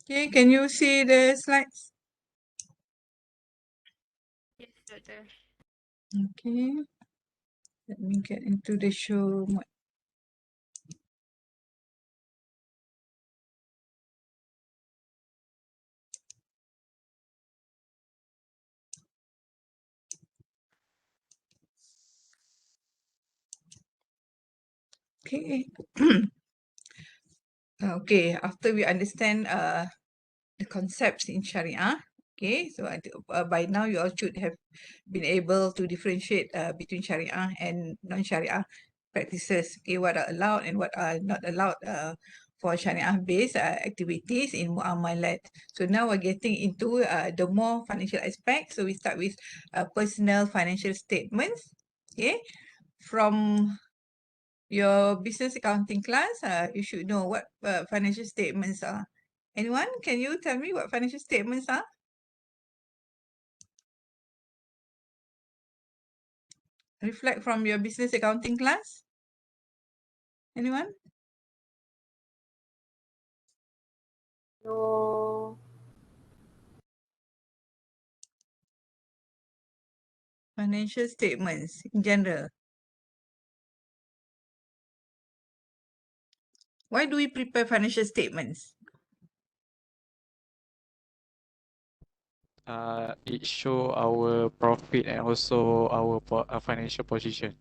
Okay, can you see the slides? Yes, Doctor. Okay, let me get into the show mode. Okay. Okay, after we understand the concepts in Sharia, okay, so by now you all should have been able to differentiate between Sharia and non-Sharia practices, okay, what are allowed and what are not allowed for Sharia-based activities in Muamalat. So now we're getting into the more financial aspects. So we start with personal financial statements, okay, from your business accounting class, you should know what financial statements are. Anyone, can you tell me what financial statements are? Reflect from your business accounting class. Anyone? No. Financial statements in general. Why do we prepare financial statements? It show our profit and also our financial position.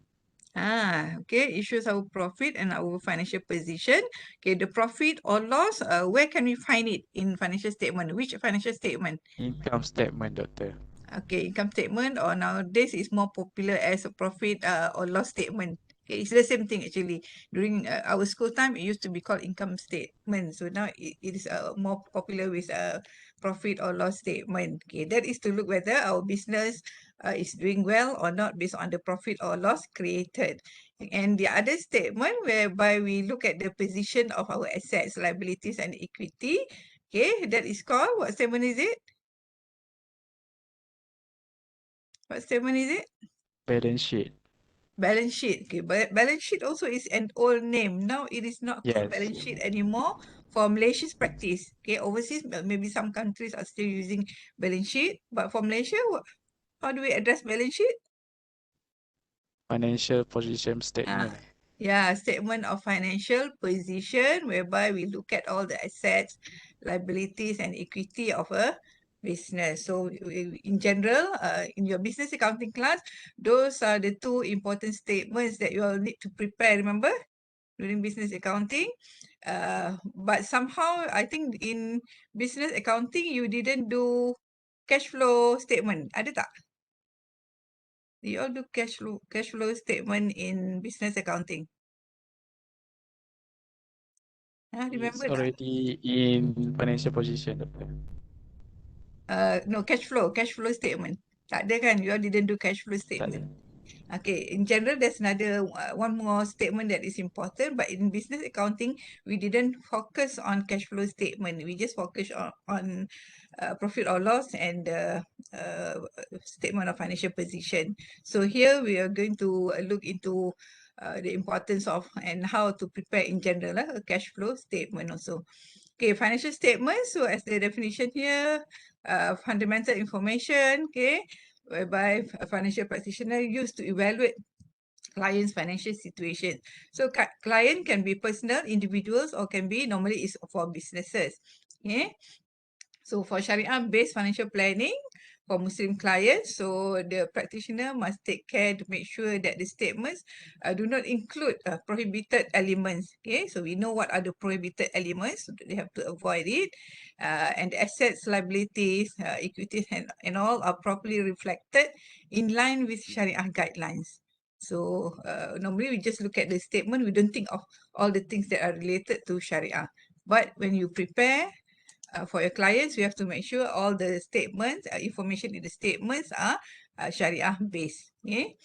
Okay, it shows our profit and our financial position. Okay, the profit or loss, where can we find it in financial statement? Which financial statement? Income statement, Doctor. Okay, income statement or nowadays is more popular as a profit or loss statement. Okay, it's the same thing actually. During our school time, it used to be called income statement. So now it is more popular with profit or loss statement. Okay, that is to look whether our business is doing well or not based on the profit or loss created. And the other statement whereby we look at the position of our assets, liabilities, and equity. Okay, that is called, what statement is it? What statement is it? Balance sheet. Balance sheet. Okay, but balance sheet also is an old name. Now it is not called Yes. balance sheet anymore for Malaysia's practice. Okay, overseas, maybe some countries are still using balance sheet. But for Malaysia, how do we address balance sheet? Financial position Ah, statement. yeah, statement of financial position whereby we look at all the assets, liabilities, and equity of a business. So in general, in your business accounting class, those are the two important statements that you all need to prepare, remember, during business accounting. But somehow, I think in business accounting, you didn't do cash flow statement. Ada tak? You all do cash flow statement in business accounting. It's Remember tak? already in financial position, Doctor. No, cash flow statement. Tak ada kan? You all didn't do cash flow Tak ada. statement. Okay, in general, there's another one more statement that is important, but in business accounting, we didn't focus on cash flow statement. We just focus on profit or loss and uh, statement of financial position. So here we are going to look into the importance of and how to prepare in general a cash flow statement also. Okay, financial statement. So as the definition here, fundamental information, okay, whereby a financial practitioner used to evaluate client's financial situation. So client can be personal, individuals, or can be normally is for businesses. Okay. So for Sharia-based financial planning for Muslim clients, so the practitioner must take care to make sure that the statements do not include prohibited elements. Okay, so we know what are the prohibited elements, so they have to avoid it. And the assets, liabilities, equities, and all are properly reflected in line with Sharia guidelines. So normally we just look at the statement, we don't think of all the things that are related to Sharia. But when you prepare for your clients, you have to make sure all the statements, information in the statements are Sharia based. Okay.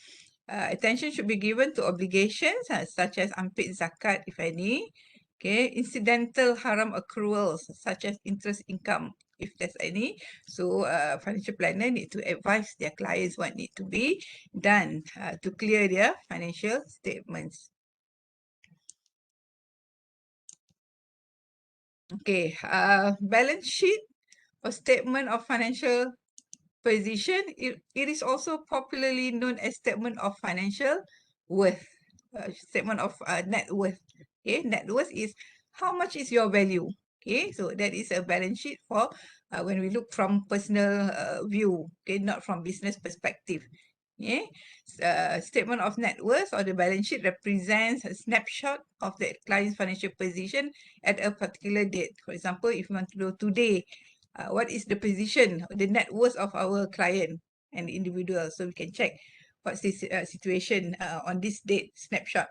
Attention should be given to obligations such as unpaid zakat, if any. Okay, incidental haram accruals such as interest income, if there's any. So, financial planner need to advise their clients what need to be done to clear their financial statements. Okay, balance sheet or statement of financial position, it is also popularly known as statement of financial worth, statement of net worth. Okay, net worth is how much is your value. Okay, so that is a balance sheet for when we look from personal view, okay, not from business perspective. Okay, statement of net worth or the balance sheet represents a snapshot of the client's financial position at a particular date. For example, if you want to know today, what is the position, the net worth of our client and individual, so we can check what's the situation on this date snapshot.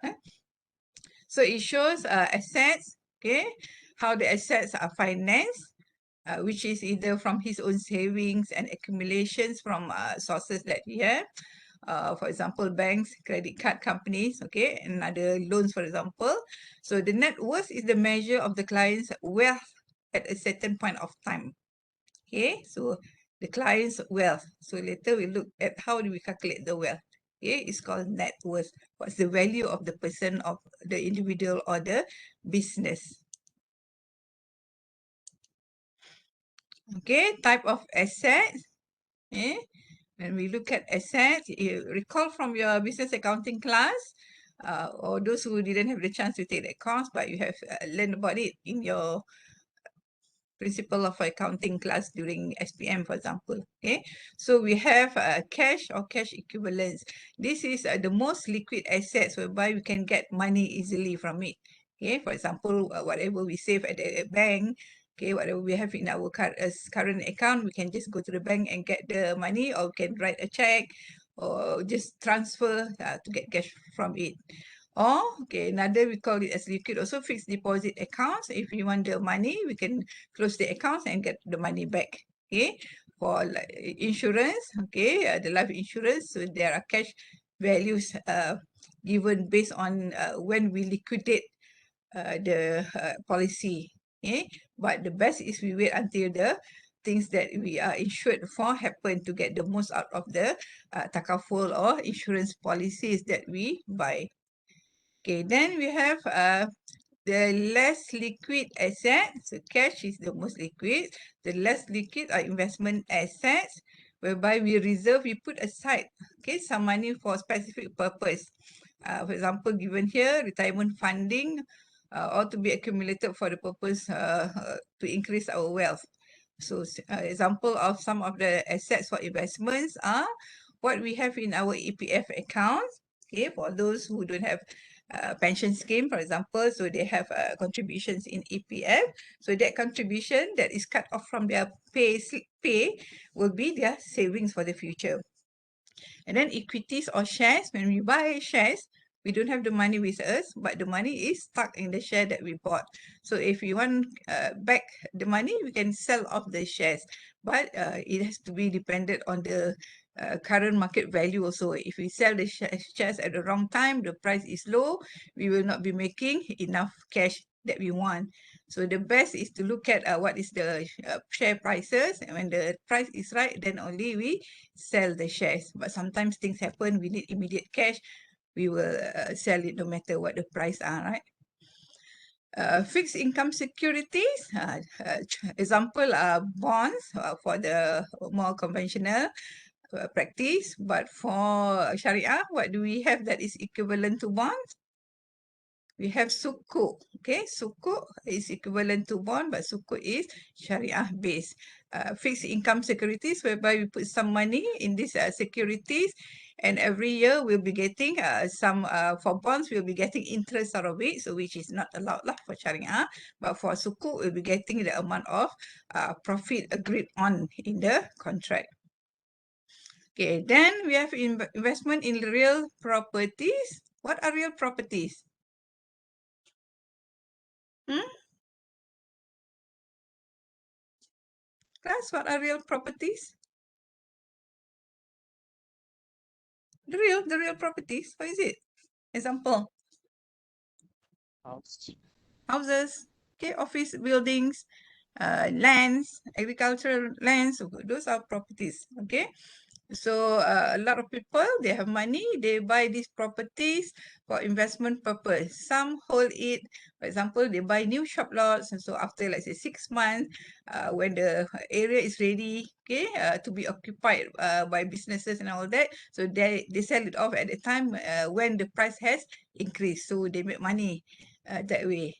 So it shows assets, okay, how the assets are financed, which is either from his own savings and accumulations from sources that he have. For example, banks, credit card companies, okay, and other loans, for example. So the net worth is the measure of the client's wealth at a certain point of time. Okay, so the client's wealth. So later we look at how do we calculate the wealth. Okay, it's called net worth. What's the value of the person, of the individual or the business? Okay, type of assets. Okay, when we look at assets, you recall from your business accounting class, or those who didn't have the chance to take that course, but you have learned about it in your principle of accounting class during SPM, for example. Okay, so we have cash or cash equivalents. This is the most liquid assets whereby we can get money easily from it. Okay, for example, whatever we save at the bank, okay, whatever we have in our current account, we can just go to the bank and get the money, or we can write a check or just transfer to get cash from it. Or, okay, another we call it as liquid, also fixed deposit accounts. If we want the money, we can close the accounts and get the money back. Okay, for like insurance, okay, the life insurance, so there are cash values given based on when we liquidate the policy. Okay, but the best is we wait until the things that we are insured for happen to get the most out of the takaful or insurance policies that we buy. Okay, then we have the less liquid assets. So cash is the most liquid. The less liquid are investment assets, whereby we reserve, we put aside, okay, some money for specific purpose. For example, given here, retirement funding, or to be accumulated for the purpose to increase our wealth. So example of some of the assets for investments are what we have in our EPF accounts. Okay, for those who don't have pension scheme, for example, so they have contributions in EPF. So that contribution that is cut off from their pay will be their savings for the future. And then equities or shares, when we buy shares, we don't have the money with us, but the money is stuck in the share that we bought. So if we want back the money, we can sell off the shares, but it has to be dependent on the current market value also. If we sell the shares at the wrong time, the price is low, we will not be making enough cash that we want. So the best is to look at what is the share prices, and when the price is right, then only we sell the shares. But sometimes things happen, we need immediate cash, we will sell it no matter what the price are, right? Fixed income securities, example are bonds for the more conventional practice. But for Sharia, what do we have that is equivalent to bonds? We have sukuk. Okay, sukuk is equivalent to bond, but sukuk is Sharia based. Fixed income securities, whereby we put some money in these securities, and every year we'll be getting some, for bonds, we'll be getting interest out of it, so which is not allowed lah for Sharia. But for sukuk, we'll be getting the amount of profit agreed on in the contract. Okay, then we have investment in real properties. What are real properties? Hmm? Class, what are real properties? The real properties. What is it? Example, House. houses, okay, office buildings, lands, agricultural lands, those are properties, okay? So a lot of people, they have money, they buy these properties for investment purpose. Some hold it, for example, they buy new shop lots, and so after, let's say, 6 months, when the area is ready, okay, to be occupied by businesses and all that, so they sell it off at the time when the price has increased, so they make money that way.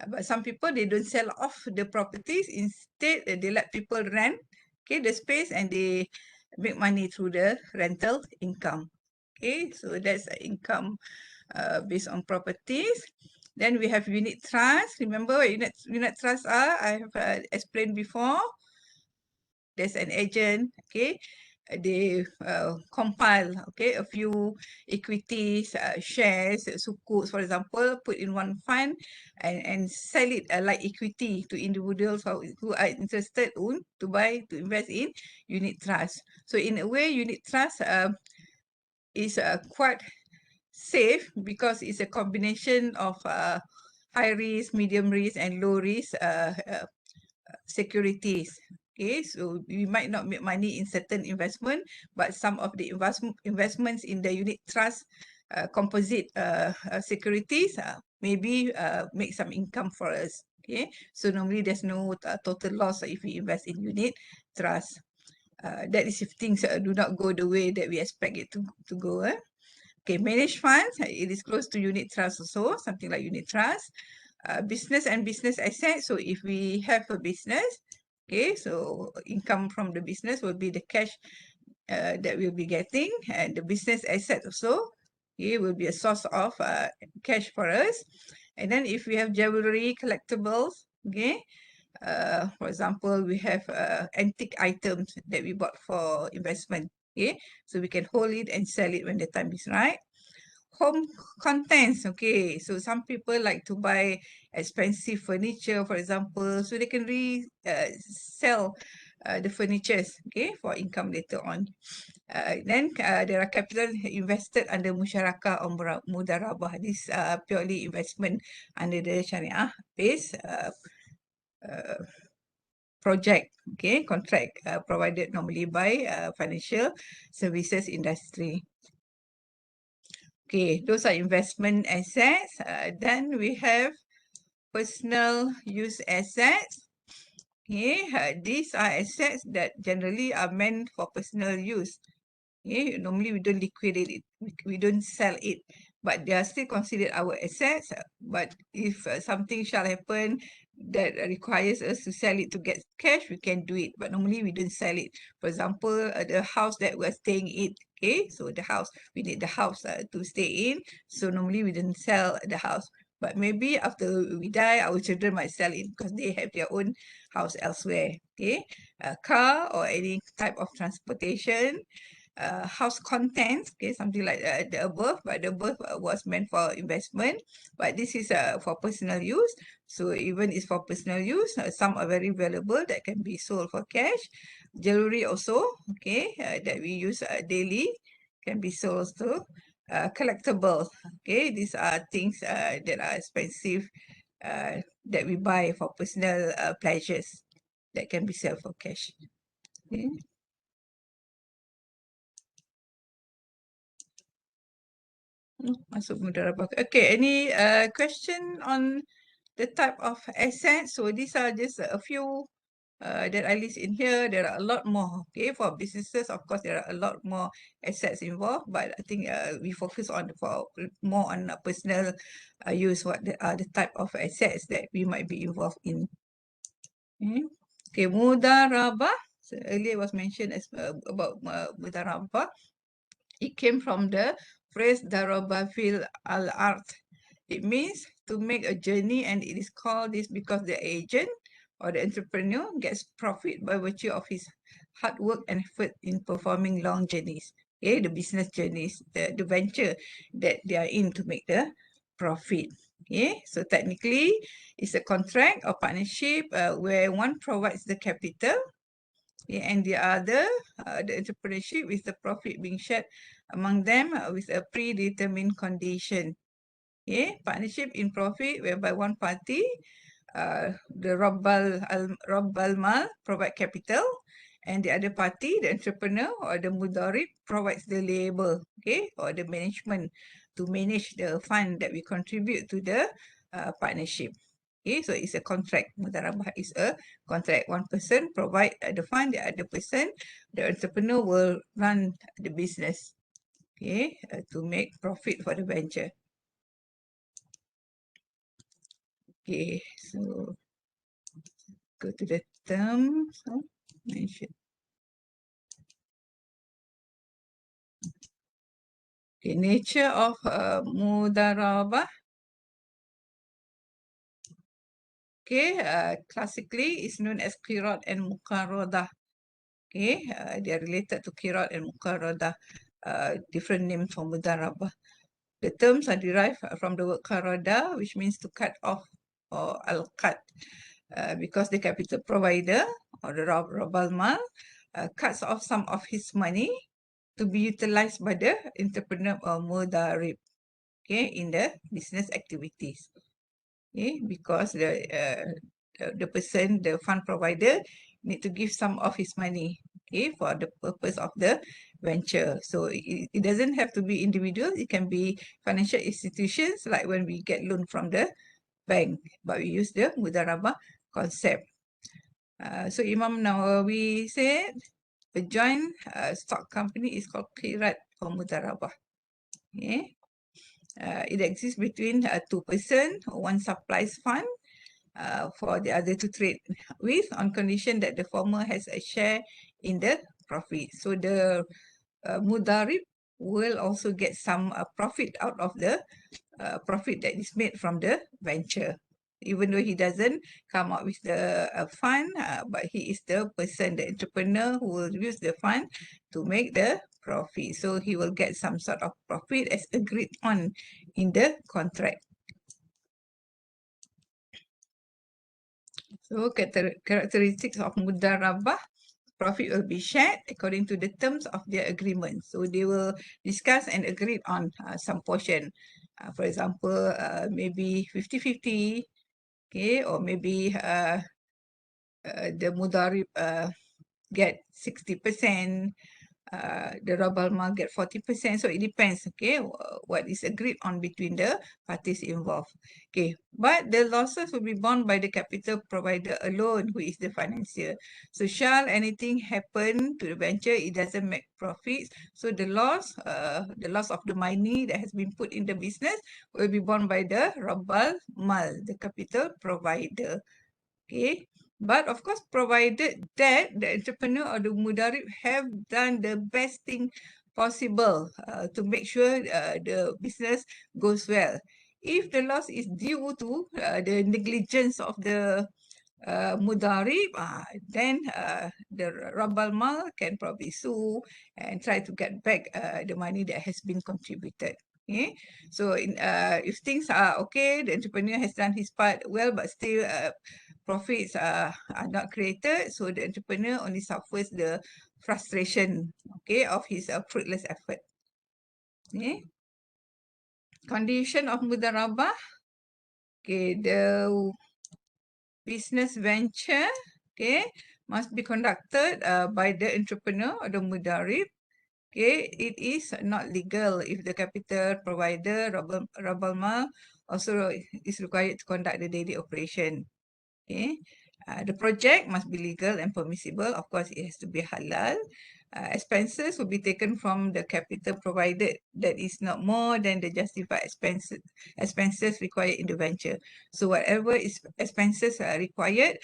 But some people, they don't sell off the properties. Instead, they let people rent, okay, the space, and they make money through the rental income. Okay, so that's income based on properties. Then we have unit trust. Remember what unit trusts are? I have explained before. There's an agent, okay. They compile, okay, a few equities, shares, sukuk, for example, put in one fund and sell it like equity to individuals who are interested to buy, to invest in unit trust. So in a way, unit trust is quite safe because it's a combination of high risk, medium risk, and low risk securities. Okay, so we might not make money in certain investment, but some of the investments in the unit trust composite securities maybe make some income for us. Okay, so normally there's no total loss if we invest in unit trust. That is if things do not go the way that we expect it to go. Okay, managed funds, it is close to unit trust also, something like unit trust. Business and business assets. So if we have a business, okay, so income from the business will be the cash that we'll be getting, and the business asset also, okay, will be a source of cash for us. And then if we have jewelry, collectibles, okay, for example, we have antique items that we bought for investment, okay, so we can hold it and sell it when the time is right. Home contents, okay, so some people like to buy expensive furniture, for example, so they can sell the furnitures, okay, for income later on. Then there are capital invested under Musharakah or Mudharabah. This purely investment under the Sharia based project, okay, contract provided normally by financial services industry. Okay, those are investment assets. Then we have personal use assets. Okay, these are assets that generally are meant for personal use. Okay, normally we don't liquidate it, we don't sell it, but they are still considered our assets. But if something shall happen that requires us to sell it to get cash, we can do it. But normally we don't sell it. For example, the house that we're staying in, okay, so the house, we need the house to stay in. So normally we don't sell the house. But maybe after we die, our children might sell it because they have their own house elsewhere. Okay, a car or any type of transportation, house contents, okay, something like the above, but the above was meant for investment, but this is for personal use. So even it's for personal use, some are very valuable that can be sold for cash. Jewelry also, okay, that we use daily can be sold also. Collectibles, okay, these are things that are expensive that we buy for personal pleasures that can be sold for cash. Okay. Masuk Mudharabah. Okay, any question on the type of assets? So these are just a few that I list in here. There are a lot more. Okay, for businesses, of course, there are a lot more assets involved. But I think we focus on more on personal use. What are the type of assets that we might be involved in? Okay, okay, Mudharabah. So earlier was mentioned as about Mudharabah. It came from the phrase daraba fil al-ard. It means to make a journey, and it is called this because the agent or the entrepreneur gets profit by virtue of his hard work and effort in performing long journeys. Okay, the business journeys, the venture that they are in to make the profit. Okay, so technically it's a contract or partnership where one provides the capital, okay, and the other, the entrepreneurship, with the profit being shared among them with a predetermined condition. Okay, partnership in profit whereby one party, the Rabbal Mal, provide capital, and the other party, the entrepreneur or the mudharib, provides the labor, okay, or the management to manage the fund that we contribute to the partnership. Okay, so it's a contract. Mudharabah is a contract. One person provide the fund, the other person, the entrepreneur, will run the business, okay, to make profit for the venture. Okay, so go to the terms. Mention. Okay, nature of Mudharabah. Okay, classically is known as qirat and muqaradah. Okay, they are related to qirat and muqaradah, different names for Mudharabah. The terms are derived from the word qarada, which means to cut off or al-qat, because the capital provider or the Rabal Mal cuts off some of his money to be utilized by the entrepreneur or mudharib, okay, in the business activities. Okay, because the person, the fund provider, need to give some of his money, okay, for the purpose of the venture. So it doesn't have to be individual. It can be financial institutions, like when we get loan from the bank, but we use the Mudharabah concept. So Imam Nawawi said a joint stock company is called Qirat or Mudharabah. Okay. It exists between two persons. One supplies fund for the other to trade with, on condition that the former has a share in the profit. So the mudharib will also get some profit out of the profit that is made from the venture, even though he doesn't come up with the fund, but he is the person, the entrepreneur, who will use the fund to make the profit. So he will get some sort of profit as agreed on in the contract. So characteristics of Mudharabah: profit will be shared according to the terms of their agreement. So they will discuss and agree on some portion. For example, maybe 50-50, okay, or maybe the Mudharib get 60%, the Rabal Mal get 40%. So it depends, okay, what is agreed on between the parties involved. Okay, but the losses will be borne by the capital provider alone, who is the financier. So shall anything happen to the venture, it doesn't make profits. So the loss of the money that has been put in the business will be borne by the Rabal Mal, the capital provider. Okay, but of course, provided that the entrepreneur or the mudarib have done the best thing possible to make sure the business goes well. If the loss is due to the negligence of the mudarib, then the Rabal Mal can probably sue and try to get back the money that has been contributed. Okay, so if things are okay, the entrepreneur has done his part well, but still profits are not created, so the entrepreneur only suffers the frustration, okay, of his fruitless effort. Okay. Condition of Mudharabah. Okay, the business venture, okay, must be conducted by the entrepreneur or the mudharib. Okay, it is not legal if the capital provider, Rabal Mal, also is required to conduct the daily operation. Okay, the project must be legal and permissible. Of course, it has to be halal. Expenses will be taken from the capital provided that is not more than the justified expenses required in the venture. So whatever is expenses are required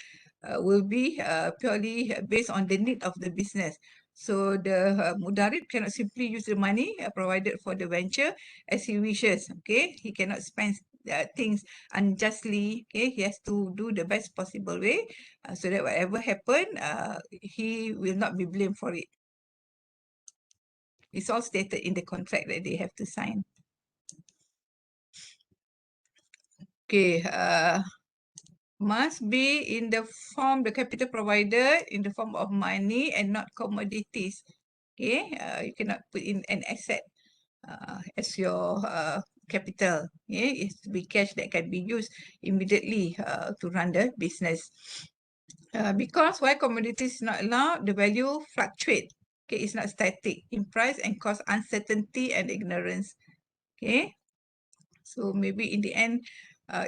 will be purely based on the need of the business. So the mudarib cannot simply use the money provided for the venture as he wishes. Okay, he cannot spend things unjustly. Okay, he has to do the best possible way so that whatever happen, he will not be blamed for it. It's all stated in the contract that they have to sign. Okay, must be in the form, the capital provided in the form of money and not commodities. Okay, you cannot put in an asset as your capital. Okay, it has to be cash that can be used immediately to run the business. Because why commodities is not allowed, the value fluctuate. Okay, it's not static in price and cause uncertainty and ignorance. Okay, so maybe in the end,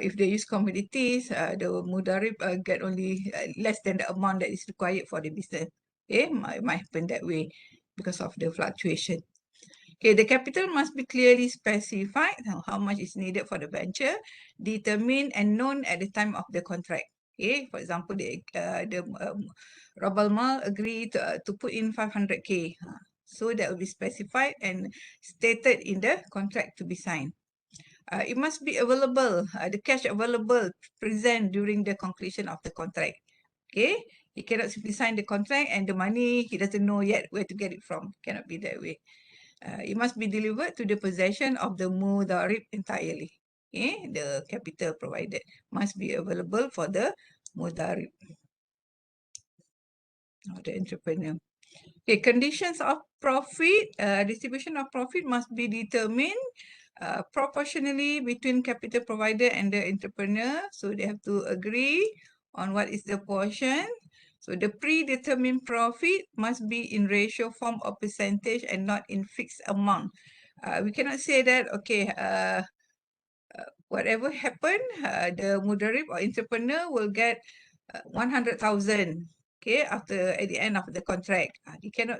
if they use commodities, the Mudharib get only less than the amount that is required for the business. Okay, might happen that way because of the fluctuation. Okay, the capital must be clearly specified, how much is needed for the venture, determined and known at the time of the contract. Okay, for example, the Rabal Mal agreed to put in 500K. So that will be specified and stated in the contract to be signed. It must be available, the cash available present during the conclusion of the contract. Okay, he cannot simply sign the contract and the money he doesn't know yet where to get it from. Cannot be that way. It must be delivered to the possession of the Mudharib entirely. Okay, the capital provided must be available for the Mudharib or the entrepreneur. Okay, conditions of profit, distribution of profit must be determined proportionally between capital provider and the entrepreneur. So they have to agree on what is the portion. So the predetermined profit must be in ratio form or percentage and not in fixed amount. We cannot say that, okay, whatever happen, the Mudharib or entrepreneur will get 100,000, okay, at the end of the contract. It cannot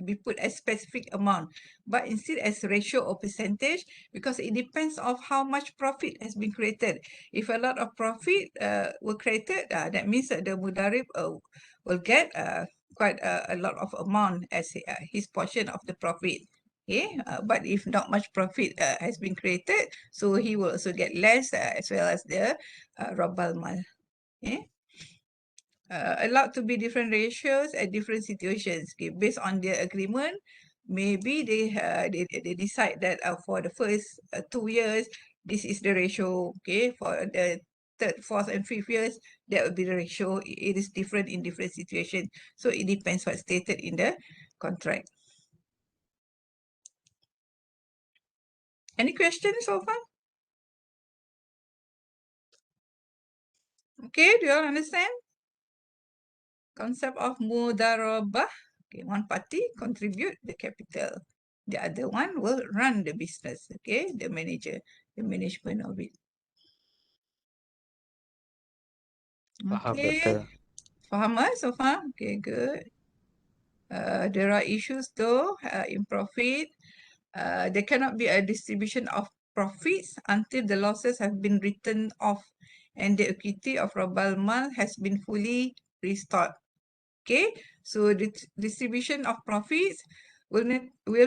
be put as specific amount, but instead as ratio or percentage, because it depends of how much profit has been created. If a lot of profit were created, that means that the Mudharib will get quite a lot of amount as his portion of the profit. Okay, but if not much profit has been created, so he will also get less as well as the Rabal Mal. Okay. Allowed to be different ratios at different situations. Okay, based on their agreement, maybe they decide that for the first 2 years, this is the ratio. Okay, for the third, fourth, and fifth years, that will be the ratio. It is different in different situations. So it depends what's stated in the contract. Any questions so far? Okay, do you all understand? Concept of Mudharabah. Okay, one party contribute the capital. The other one will run the business. Okay, the manager, the management of it. Faham, Okay, Doktor. faham so far? Okay, good. There are issues though in profit. There cannot be a distribution of profits until the losses have been written off and the equity of Rabal Mal has been fully restored. Okay, so the distribution of profits will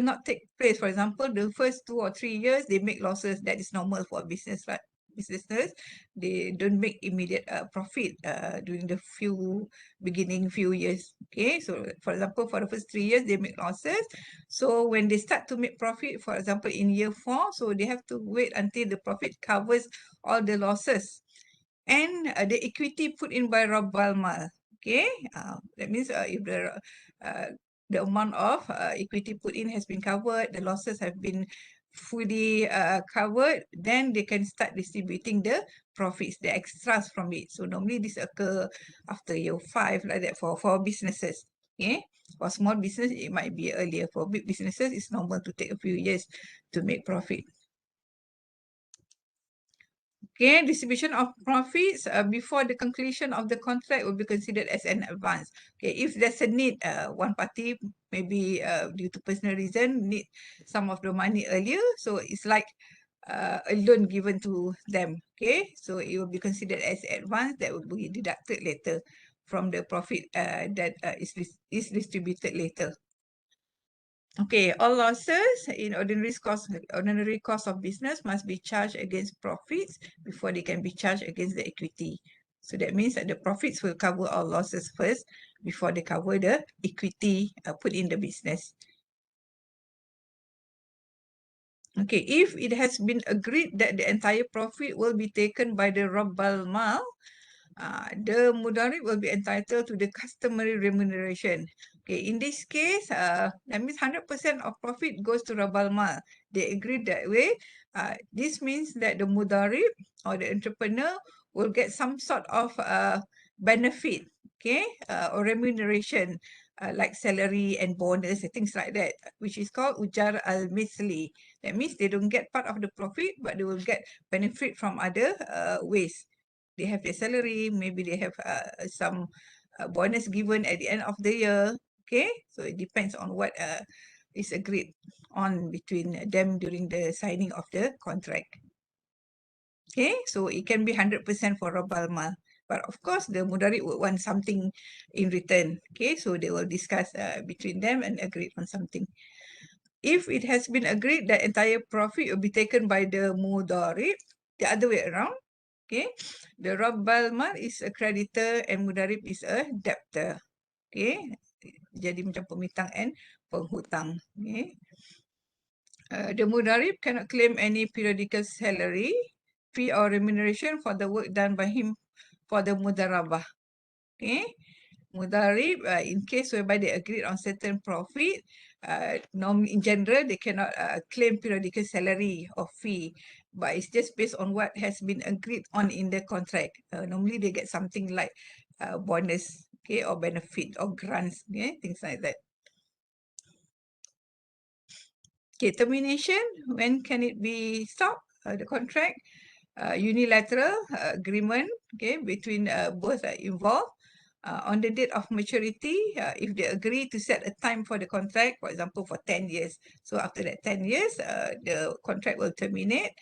not take place. For example, the first 2 or 3 years they make losses. That is normal for business, right? Businesses, they don't make immediate profit during the beginning few years. Okay, so for example, for the first 3 years they make losses. So when they start to make profit, for example, in year 4, so they have to wait until the profit covers all the losses and the equity put in by Rabbal Mal. Okay, that means if the amount of equity put in has been covered, the losses have been fully covered, then they can start distributing the profits, the extras from it. So normally this occur after year 5, like that for businesses. Okay, for small business it might be earlier. For big businesses, it's normal to take a few years to make profit. Okay, distribution of profits before the conclusion of the contract will be considered as an advance. Okay, if there's a need, one party maybe due to personal reason need some of the money earlier, so it's like a loan given to them. Okay, so it will be considered as advance that will be deducted later from the profit that is distributed later. Okay, all losses in ordinary cost of business must be charged against profits before they can be charged against the equity. So that means that the profits will cover all losses first before they cover the equity put in the business. Okay, if it has been agreed that the entire profit will be taken by the Rabbal Mal, the Mudharib will be entitled to the customary remuneration. Okay, in this case, that means 100% of profit goes to Rabal Mal. They agreed that way. This means that the Mudharib or the entrepreneur will get some sort of benefit, okay, or remuneration, like salary and bonus and things like that, which is called ujar al-misli. That means they don't get part of the profit, but they will get benefit from other ways. They have their salary, maybe they have some bonus given at the end of the year. Okay, so it depends on what is agreed on between them during the signing of the contract. Okay, so it can be 100% for Rabal Mal. But of course, the Mudarib would want something in return. Okay, so they will discuss between them and agree on something. If it has been agreed that entire profit will be taken by the Mudarib, the other way around, okay, the Rabal Mal is a creditor and Mudarib is a debtor. Okay, jadi macam pemitang and penghutang. Okay. The Mudarib cannot claim any periodical salary, fee or remuneration for the work done by him for the Mudharabah. Okay. Mudarib, in case whereby they agreed on certain profit, normally in general, they cannot claim periodical salary or fee, but it's just based on what has been agreed on in the contract. Normally they get something like bonus, okay, or benefit or grants, okay, things like that. Okay, termination, when can it be stopped? The contract, unilateral agreement, okay, between both involved. On the date of maturity, if they agree to set a time for the contract, for example, for 10 years. So after that 10 years, the contract will terminate.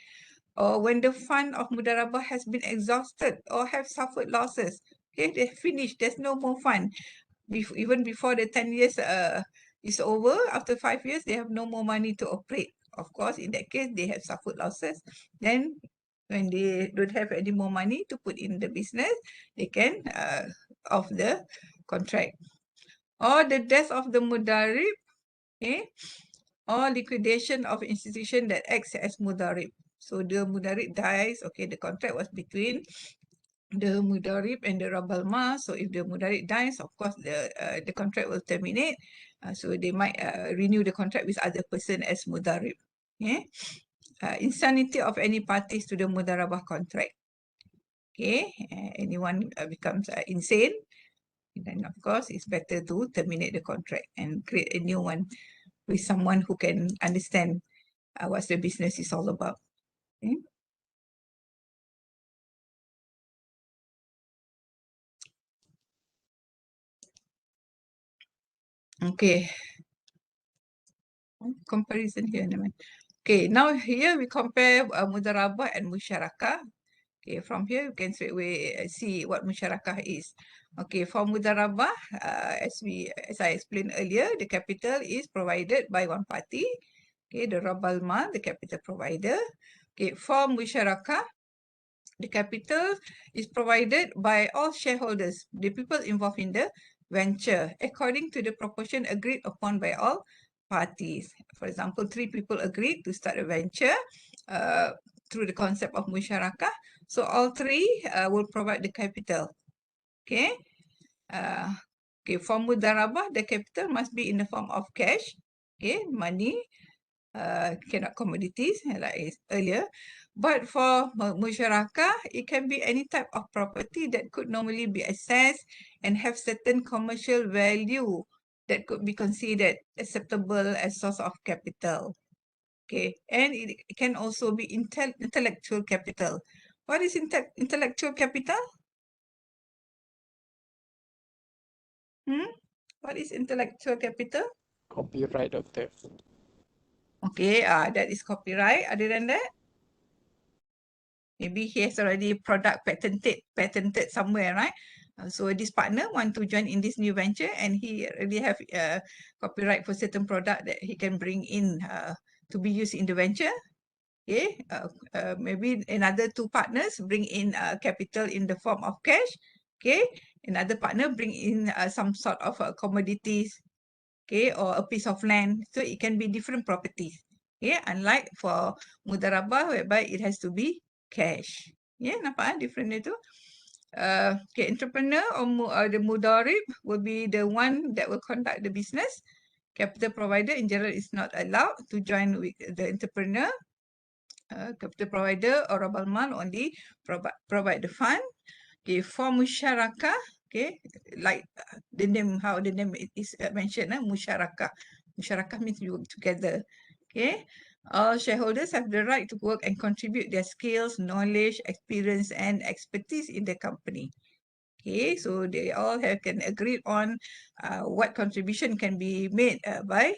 Or when the fund of Mudharabah has been exhausted or have suffered losses. Okay, they're finished, there's no more fund. Even before the 10 years is over, after 5 years, they have no more money to operate. Of course, in that case, they have suffered losses. Then when they don't have any more money to put in the business, they can off the contract. Or the death of the Mudarib, okay, or liquidation of institution that acts as Mudarib. So the Mudarib dies, okay, the contract was between the Mudarib and the Rabal Ma. So if the Mudarib dies, of course, the contract will terminate. So they might renew the contract with other person as Mudarib. Okay. Insanity of any parties to the Mudharabah contract. Okay, anyone becomes insane, then of course it's better to terminate the contract and create a new one with someone who can understand what the business is all about. Okay. Okay. Comparison here. Okay, now here we compare Mudharabah and Musharakah. Okay, from here you can straight away see what Musharakah is. Okay, for Mudharabah, as I explained earlier, the capital is provided by one party. Okay, the Rabal Mal, the capital provider. Okay, for Musharakah, the capital is provided by all shareholders, the people involved in the venture, according to the proportion agreed upon by all parties. For example, 3 people agreed to start a venture through the concept of musyarakah. So all 3 will provide the capital. Okay. Okay, for Mudharabah, the capital must be in the form of cash, okay, money, cannot commodities like earlier. But for Musharakah, it can be any type of property that could normally be assessed and have certain commercial value that could be considered acceptable as source of capital. Okay, and it can also be intellectual capital. What is intellectual capital? What is intellectual capital? Copyright of the Okay, that is copyright. Other than that, maybe he has already product patented somewhere, right? So this partner want to join in this new venture and he already have copyright for certain product that he can bring in to be used in the venture. Okay, maybe another 2 partners bring in capital in the form of cash. Okay, another partner bring in some sort of commodities, okay, or a piece of land. So it can be different properties. Okay, unlike for Mudharabah whereby it has to be cash. Yeah, nampak different dia tu. Okay, entrepreneur or the Mudarib will be the one that will conduct the business. Capital provider in general is not allowed to join with the entrepreneur. Capital provider or Rabal Mal only provide the fund. Okay, for Musharakah, okay, like the name, how the name is mentioned, Musharakah. Musharakah means you work together. Okay, all shareholders have the right to work and contribute their skills, knowledge, experience, and expertise in the company. Okay, so they all can agree on what contribution can be made by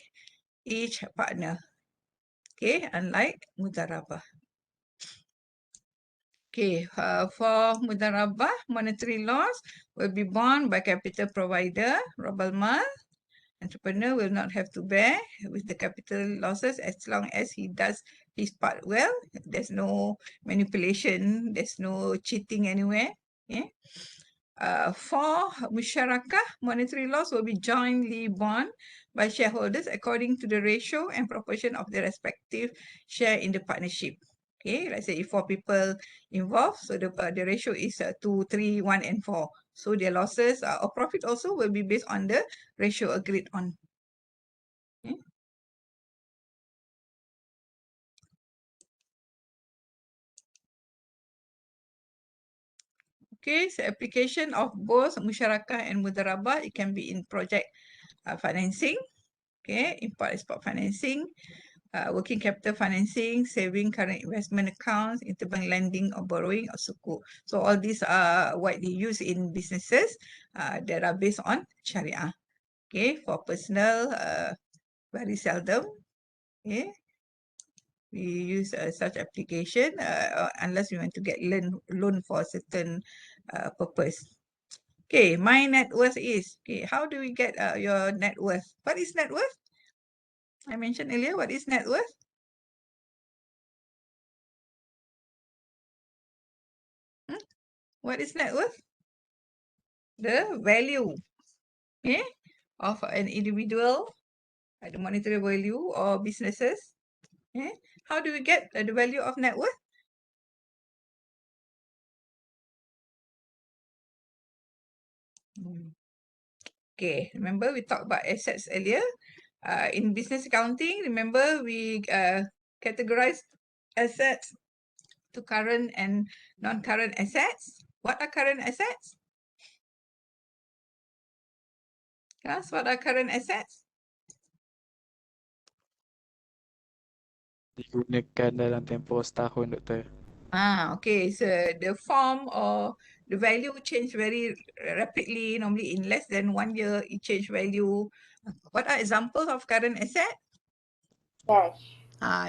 each partner. Okay, unlike Mudharabah. Okay, for Mudharabah, monetary loss will be borne by capital provider, Rabal Mal. Entrepreneur will not have to bear with the capital losses as long as he does his part well. There's no manipulation, there's no cheating anywhere. Okay. For Musharakah, monetary loss will be jointly borne by shareholders according to the ratio and proportion of their respective share in the partnership. Okay, let's say if 4 people involved, so the ratio is 2, 3, 1, and 4. So their losses or profit also will be based on the ratio agreed on. Okay. Okay, so application of both Musharakah and Mudharabah, it can be in project financing, okay, import-export financing, working capital financing, saving, current investment accounts, interbank lending or borrowing or sukuk. So all these are widely used in businesses that are based on Sharia. Okay, for personal, very seldom. Okay, we use such application unless we want to get loan for a certain purpose. Okay, my net worth is, okay, how do we get your net worth? What is net worth? I mentioned earlier, what is net worth? What is net worth? The value, okay, of an individual, the monetary value or businesses. Okay. How do we get the value of net worth? Okay, remember we talked about assets earlier. In business accounting, remember we categorize assets to current and non-current assets. What are current assets? Class, what are current assets? Digunakan dalam tempoh setahun, Doktor. Okay, so the form or the value change very rapidly, normally in less than 1 year, it change value. What are examples of current asset? Cash.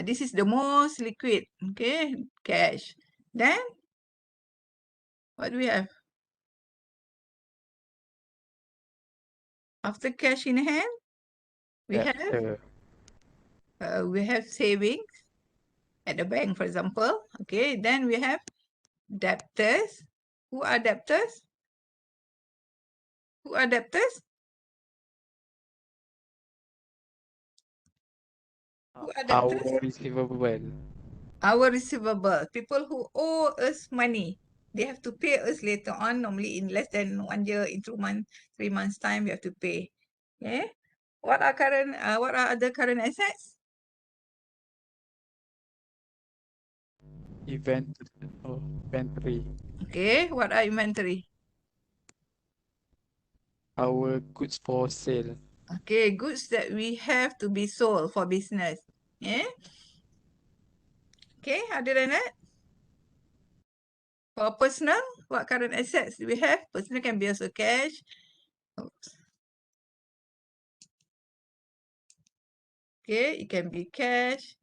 This is the most liquid, okay, cash. Then, what do we have? After cash in hand, we Debtor. have savings at the bank, for example. Okay, then we have debtors. Who are debtors? Who are debtors? Who are debtors? Our receivable. Our receivable, people who owe us money, they have to pay us later on, normally in less than 1 year, in 2 months, 3 months time, we have to pay. Okay. What are other current assets? Inventory. Okay, what are inventory? Our goods for sale. Okay, goods that we have to be sold for business. Yeah. Okay, other than that, for personal, what current assets do we have? Personal can be also cash. Oops. Okay, it can be cash,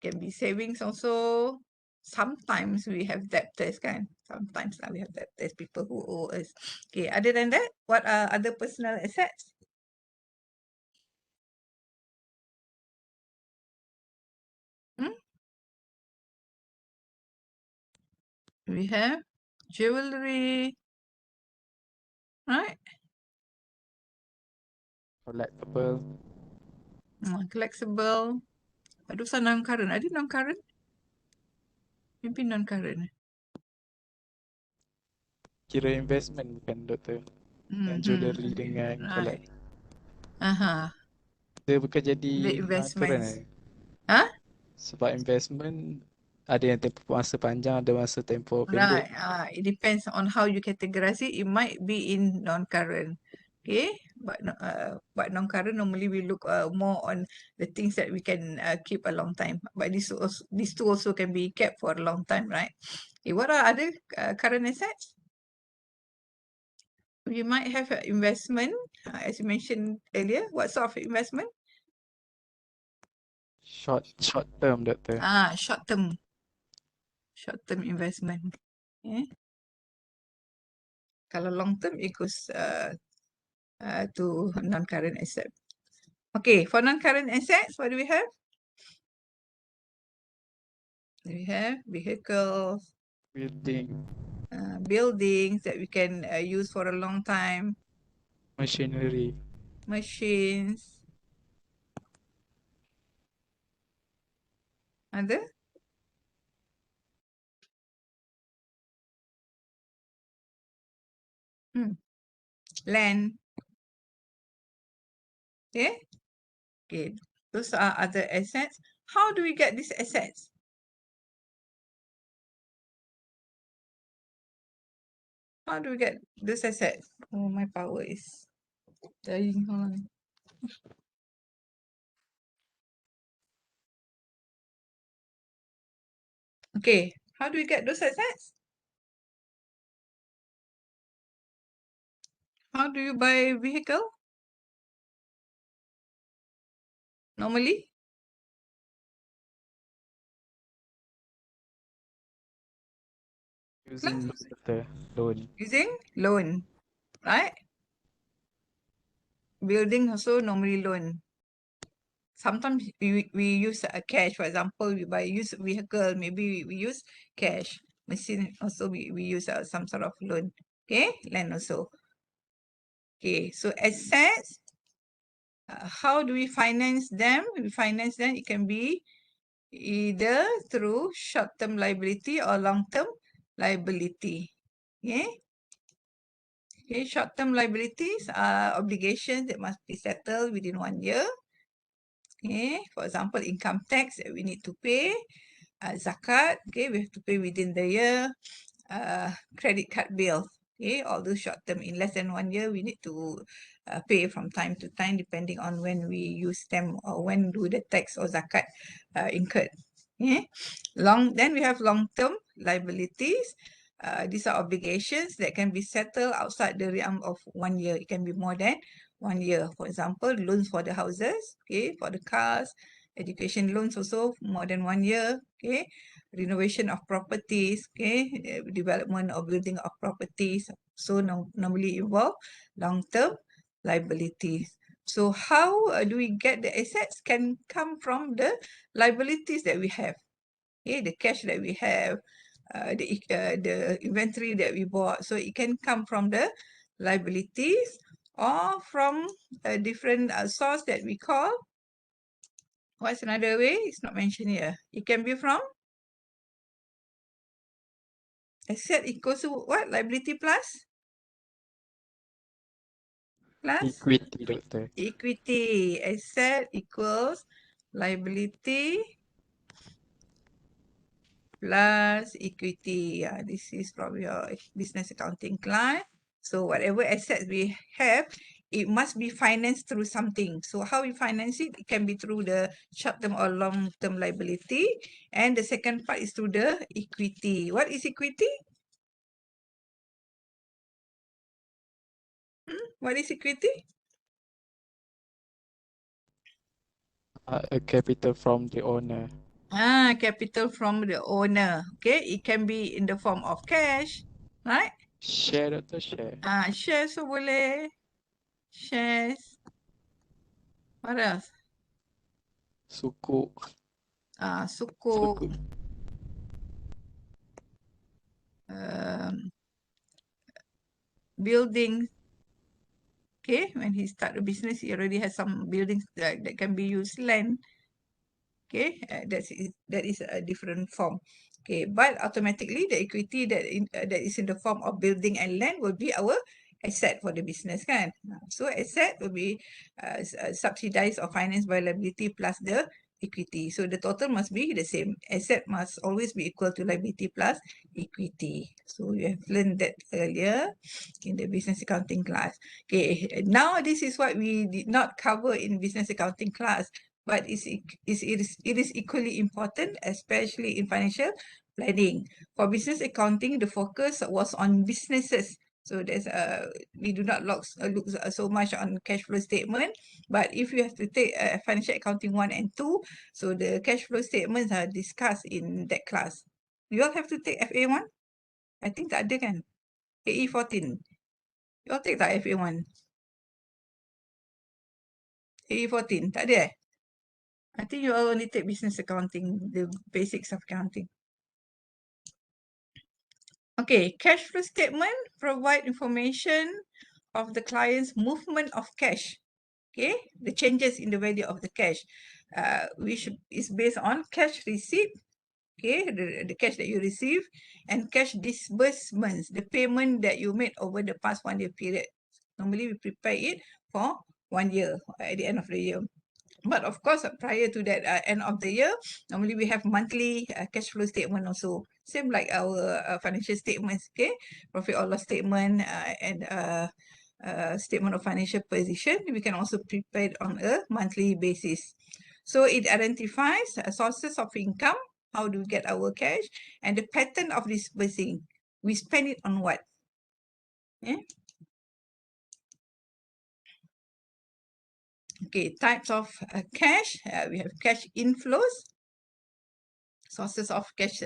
can be savings also. Sometimes we have debtors, kan? Sometimes we have debtors, people who owe us. Okay, other than that, what are other personal assets? We have jewelry, right? Collectible. Collectible. Those are non-current. Are they non-current? Maybe non-current. Kira investment bukan, Doktor? Yang jewellery dengan Right. collect. Dia bukan jadi The non-current investments. eh? Huh? Sebab investment Ada yang tempoh masa panjang, ada masa tempoh pendek. Right. It depends on how you categorize it. It might be in non-current. Okay. But non-current normally we look more on the things that we can keep a long time. But these two also can be kept for a long time, right? Okay, what are other current assets? We might have investment, as you mentioned earlier. What sort of investment? Short term, Doktor. Short-term investment. Okay. Kalau long term, it goes to non-current asset. Okay, for non-current assets, what do we have? We have vehicles, Building, buildings that we can use for a long time, machinery, machines, other land. Okay, okay. Those are other assets. How do we get these assets? How do we get these assets? Oh, my power is dying. Hold on. Okay, how do we get those assets? How do you buy vehicle? Normally, using loan, Doktor. Loan. using loan, right? Building also normally loan. Sometimes we use cash. For example, we use vehicle, maybe we use cash. Machine also we use some sort of loan. Okay, land also. Okay, so assets, how do we finance them? We finance them, it can be either through short-term liability or long-term liability. Okay. Okay, short-term liabilities are obligations that must be settled within 1 year. Okay, for example, income tax that we need to pay, zakat, okay, we have to pay within the year, credit card bill, okay, all those short term in less than 1 year, we need to pay from time to time depending on when we use them or when do the tax or zakat incurred. Okay, then we have long term liabilities. These are obligations that can be settled outside the realm of 1 year. It can be more than 1 year. For example, loans for the houses, okay, for the cars, education loans also more than 1 year, okay, renovation of properties, okay, development or building of properties. So normally involve long-term liabilities. So how do we get the assets? Can come from the liabilities that we have, okay, the cash that we have, the inventory that we bought. So it can come from the liabilities or from a different source that we call, what's another way? It's not mentioned here. It can be from asset equals to what? Liability plus? Plus Equity, Doktor. equity. Asset equals liability plus equity. This is from your business accounting class. So whatever assets we have, it must be financed through something. So how we finance it? It can be through the short-term or long-term liability. And the second part is through the equity. What is equity? What is equity? A capital from the owner. Capital from the owner. Okay, it can be in the form of cash, right? Share, Doktor, share. Shares so boleh. Shares. What else? Sukuk. Sukuk. Sukuk. Building. Okay, when he start a business, he already has some buildings that can be used. Land. Okay, that is a different form. Okay, but automatically the equity that is in the form of building and land will be our asset for the business, kan? So asset will be subsidized or financed by liability plus the equity. So the total must be the same. Asset must always be equal to liability plus equity. So you have learned that earlier in the business accounting class. Okay, now this is what we did not cover in business accounting class, but it is equally important, especially in financial planning. For business accounting, the focus was on businesses. So there's we do not look so much on cash flow statement, but if you have to take financial accounting 1 and 2, so the cash flow statements are discussed in that class. You all have to take FA1? I think tak ada kan? AE14. You all take tak FA1? AE14, tak ada eh? I think you all only take business accounting, the basics of accounting. Okay, cash flow statement provide information of the client's movement of cash. Okay, the changes in the value of the cash, which is based on cash receipt, okay, the cash that you receive, and cash disbursements, the payment that you made over the past 1 year period. Normally, we prepare it for 1 year at the end of the year. But of course, prior to that end of the year, normally we have monthly cash flow statement also. Same like our financial statements, okay? Profit or loss statement and statement of financial position. We can also prepare it on a monthly basis. So it identifies sources of income, how do we get our cash, and the pattern of disbursing. We spend it on what? Yeah? Okay, types of cash. We have cash inflows, sources of cash,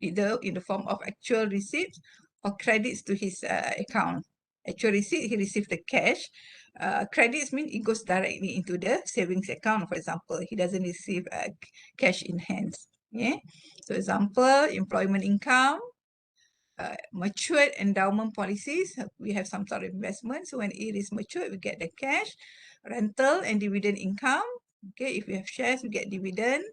either in the form of actual receipts or credits to his account. Actual receipt, he received the cash. Credits mean it goes directly into the savings account, for example. He doesn't receive cash in hands. Yeah. So example, employment income, matured endowment policies. We have some sort of investment. So when it is matured, we get the cash. Rental and dividend income. Okay, if we have shares, we get dividend.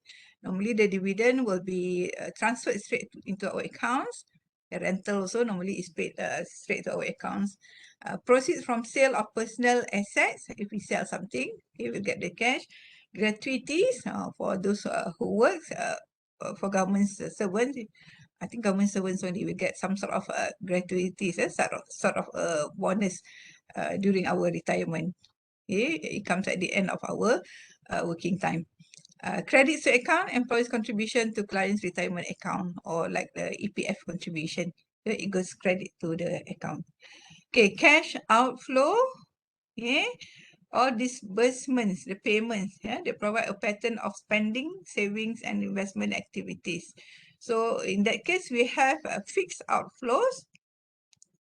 Normally, the dividend will be transferred straight into our accounts. The rental also normally is paid straight to our accounts. Proceeds from sale of personal assets. If we sell something, okay, we'll get the cash. Gratuities for those who work, for government servants. I think government servants only will get some sort of gratuities, sort of a bonus during our retirement. Okay, it comes at the end of our working time. Credits to account, employees' contribution to clients' retirement account, or like the EPF contribution. It goes credit to the account. Okay, cash outflow. Okay, all disbursements, the payments, yeah, they provide a pattern of spending, savings, and investment activities. So in that case, we have fixed outflows,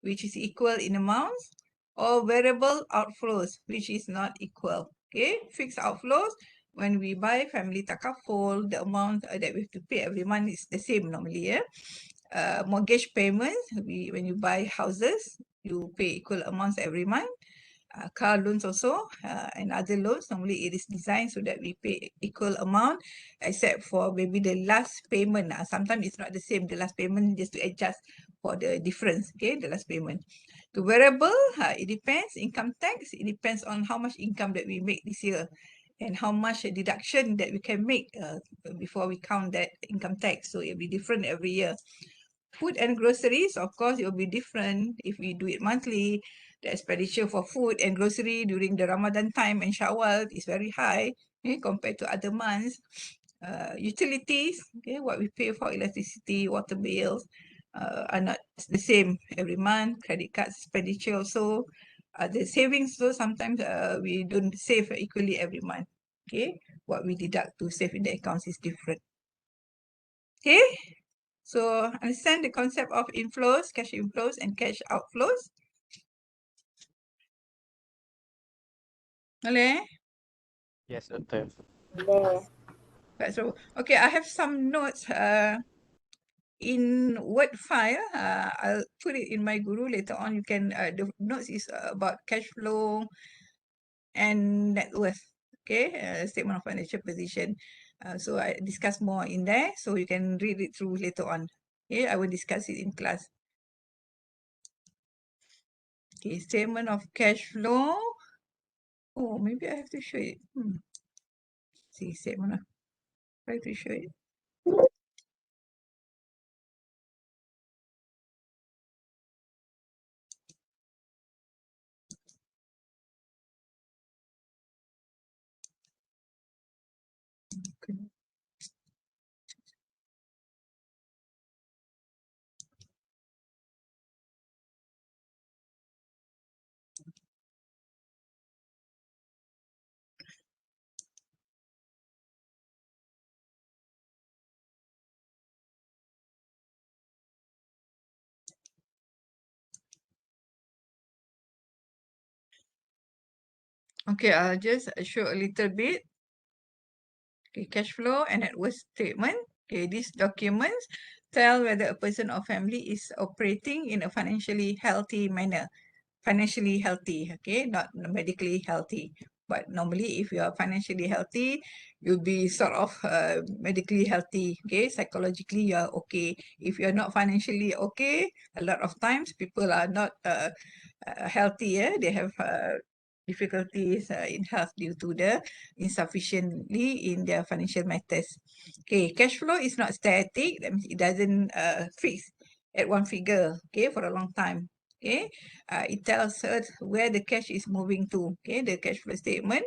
which is equal in amounts, or variable outflows, which is not equal. Okay, fixed outflows, when we buy family takaful, the amount that we have to pay every month is the same normally. Yeah? Mortgage payments, when you buy houses, you pay equal amounts every month. Car loans also and other loans, normally it is designed so that we pay equal amount, except for maybe the last payment. Sometimes it's not the same, the last payment just to adjust for the difference, okay, the last payment. The variable, it depends. Income tax, it depends on how much income that we make this year and how much deduction that we can make before we count that income tax. So it'll be different every year. Food and groceries, of course, it will be different if we do it monthly. The expenditure for food and grocery during the Ramadan time and Shawwal is very high compared to other months. Utilities, okay, what we pay for electricity, water bills are not the same every month. Credit card expenditure also. The savings, so sometimes we don't save equally every month. Okay, what we deduct to save in the accounts is different. Okay. So understand the concept of inflows, cash inflows and cash outflows. Boleh? Yes, Doctor. Boleh. Right, so, okay, I have some notes in Word file. I'll put it in my guru later on. You can, the notes is about cash flow and net worth. Okay, statement of financial position. So I discuss more in there. So you can read it through later on. Okay, I will discuss it in class. Okay, statement of cash flow. Oh, maybe I have to show it. See, statement of Try to show it. Okay, I'll just show a little bit. Okay, cash flow and net worth statement. Okay, these documents tell whether a person or family is operating in a financially healthy manner. Financially healthy, okay, not medically healthy. But normally, if you are financially healthy, you'll be sort of medically healthy, okay? Psychologically, you are okay. If you're not financially okay, a lot of times people are not healthy, they have difficulties in health due to the insufficiently in their financial matters. Okay, cash flow is not static. That means it doesn't fix at one figure, okay, for a long time. Okay, it tells us where the cash is moving to. Okay, the cash flow statement.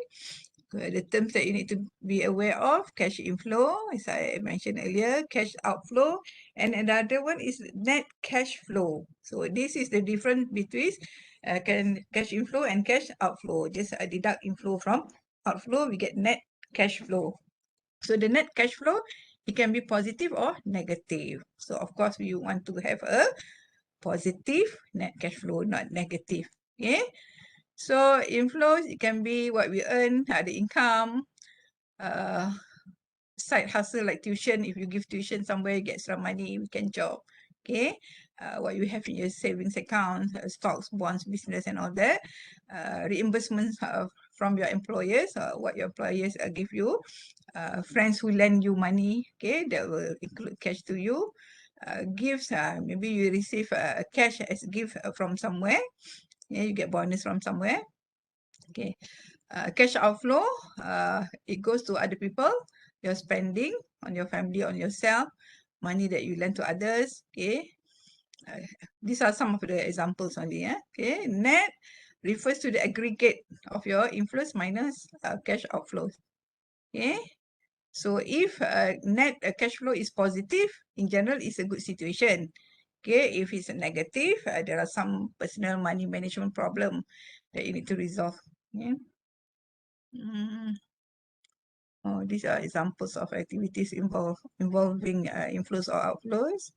The terms that you need to be aware of: cash inflow, as I mentioned earlier, cash outflow, and another one is net cash flow. So this is the difference between cash inflow and cash outflow. Just deduct inflow from outflow, we get net cash flow. So the net cash flow, it can be positive or negative. So of course, we want to have a positive net cash flow, not negative. Okay. So inflows, it can be what we earn, the income, uh, side hustle like tuition. If you give tuition somewhere, you get some money, we can job. Okay. What you have in your savings account, stocks, bonds, business, and all that. Reimbursements from your employers, what your employers give you. Friends who lend you money, okay, that will include cash to you. Gifts, maybe you receive cash as gift from somewhere. Yeah, you get bonus from somewhere. Okay. Cash outflow, it goes to other people. You're spending on your family, on yourself, money that you lend to others. Okay. These are some of the examples only. Okay. Net refers to the aggregate of your inflows minus cash outflows. Okay. So if net cash flow is positive, in general, it's a good situation. Okay, if it's a negative, there are some personal money management problem that you need to resolve. Yeah. Oh, these are examples of activities involving inflows or outflows.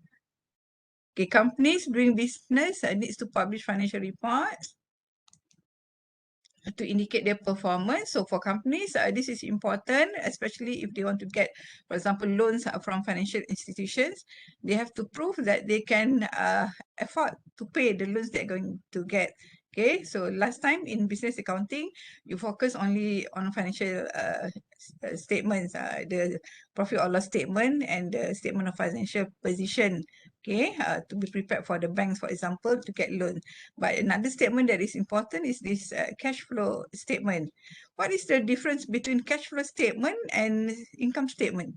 Okay, companies doing business needs to publish financial reports to indicate their performance. So for companies, this is important, especially if they want to get, for example, loans from financial institutions. They have to prove that they can afford to pay the loans they're going to get. Okay, so last time in business accounting, you focus only on financial statements, the profit or loss statement and the statement of financial position. Okay, to be prepared for the banks, for example, to get loan. But another statement that is important is this cash flow statement. What is the difference between cash flow statement and income statement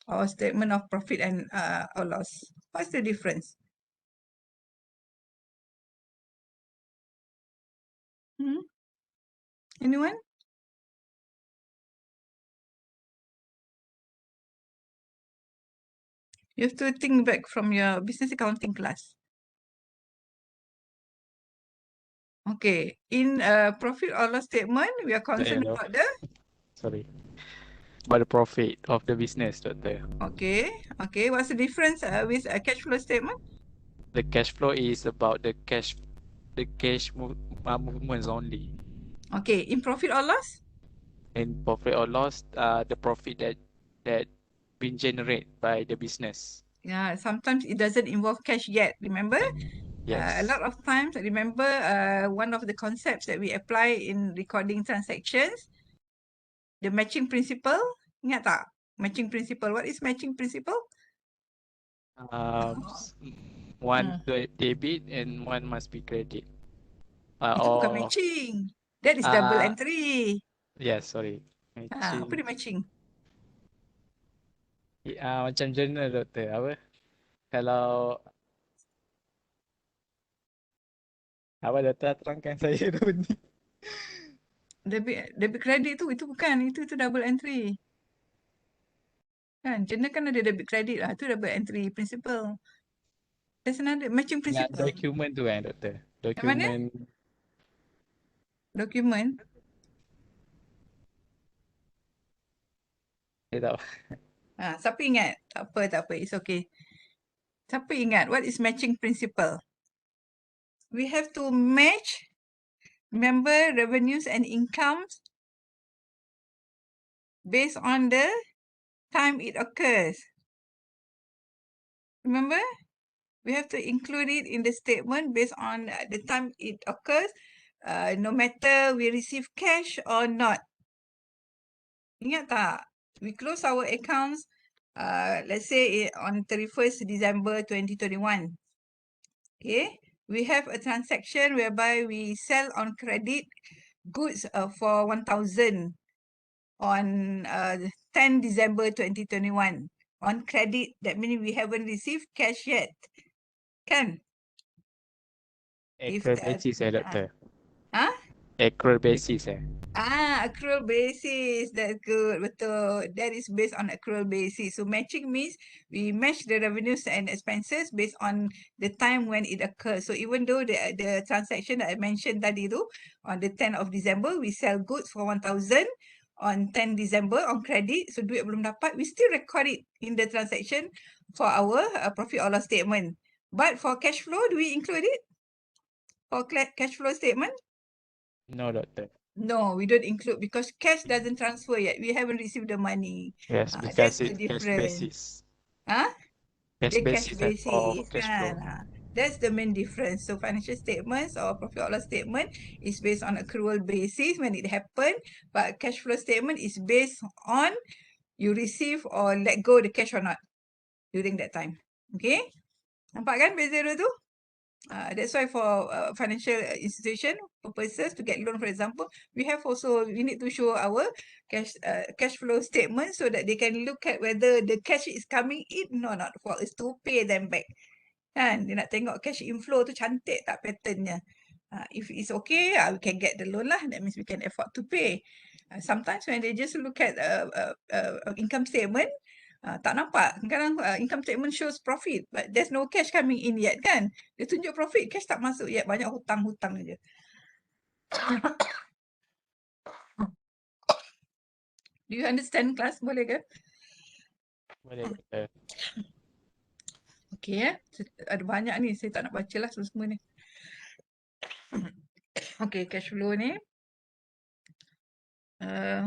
or statement of profit and or loss? What's the difference? Hmm? Anyone? You have to think back from your business accounting class. Okay, in profit or loss statement, we are concerned Hello. about the, Sorry. About the profit of the business, Doctor. okay, what's the difference with a cash flow statement? The cash flow is about the cash movements only. Okay, in profit or loss? And profit or loss, the profit that been generated by the business. Yeah, sometimes it doesn't involve cash yet. Remember, a Yes. lot of times, remember one of the concepts that we apply in recording transactions, the matching principle. Ingat tak? Matching principle. What is matching principle? One Hmm. debit and one must be credit. Itu bukan Or matching. That is double uh entry. yes, sorry. Apa Matching. dia matching? Macam journal doktor, apa? Kalau apa doktor terangkan saya dulu ni. Debit credit tu, itu bukan. Itu double entry. Kan? Journal kan ada debit credit lah. Itu double entry principle. There's another matching Yang principle. dokumen tu kan doktor? Yang mana? Dokumen Dokumen. saya tahu. Siapa ingat? Tak apa. It's okay. Siapa ingat? What is matching principle? We have to match member revenues and incomes based on the time it occurs. Remember? We have to include it in the statement based on the time it occurs, no matter we receive cash or not. Ingat tak? We close our accounts, let's say on 31st December 2021. Okay, we have a transaction whereby we sell on credit goods for 1,000 on 10 December 2021. On credit, that means we haven't received cash yet. Kan? If Accrual the, basis doktor. huh? Accrual basis Accrual basis. That's good. Betul. That is based on accrual basis. So matching means we match the revenues and expenses based on the time when it occurs. So even though the transaction that I mentioned tadi tu, on the 10th of December, we sell goods for 1,000 on 10 December on credit. So duit belum dapat, we still record it in the transaction for our profit or loss statement. But for cash flow, do we include it? For cash flow statement? No doktor. No, we don't include because cash doesn't transfer yet. We haven't received the money. Yes, That's because the it's cash difference. basis. Huh? Cash The cash basis for basis cash flow. kan. That's the main difference. So financial statements or profit or loss statement is based on accrual basis when it happened, but cash flow statement is based on you receive or let go the cash or not during that time. Okay? Nampak kan beza dua tu? That's why for financial institution purposes to get loan, for example, we need to show our cash flow statement so that they can look at whether the cash is coming in or not for us to pay them back. Kan? Dia nak tengok cash inflow tu cantik tak patternnya. If it's okay, we can get the loan lah. That means we can afford to pay. Sometimes when they just look at income statement, tak nampak. Kadang income statement shows profit, but there's no cash coming in yet kan. Dia tunjuk profit, cash tak masuk yet. Banyak hutang-hutang je. Do you understand class? Boleh ke? Boleh doktor. Okay ada banyak ni. Saya tak nak baca lah semua ni. Okay, cash flow ni.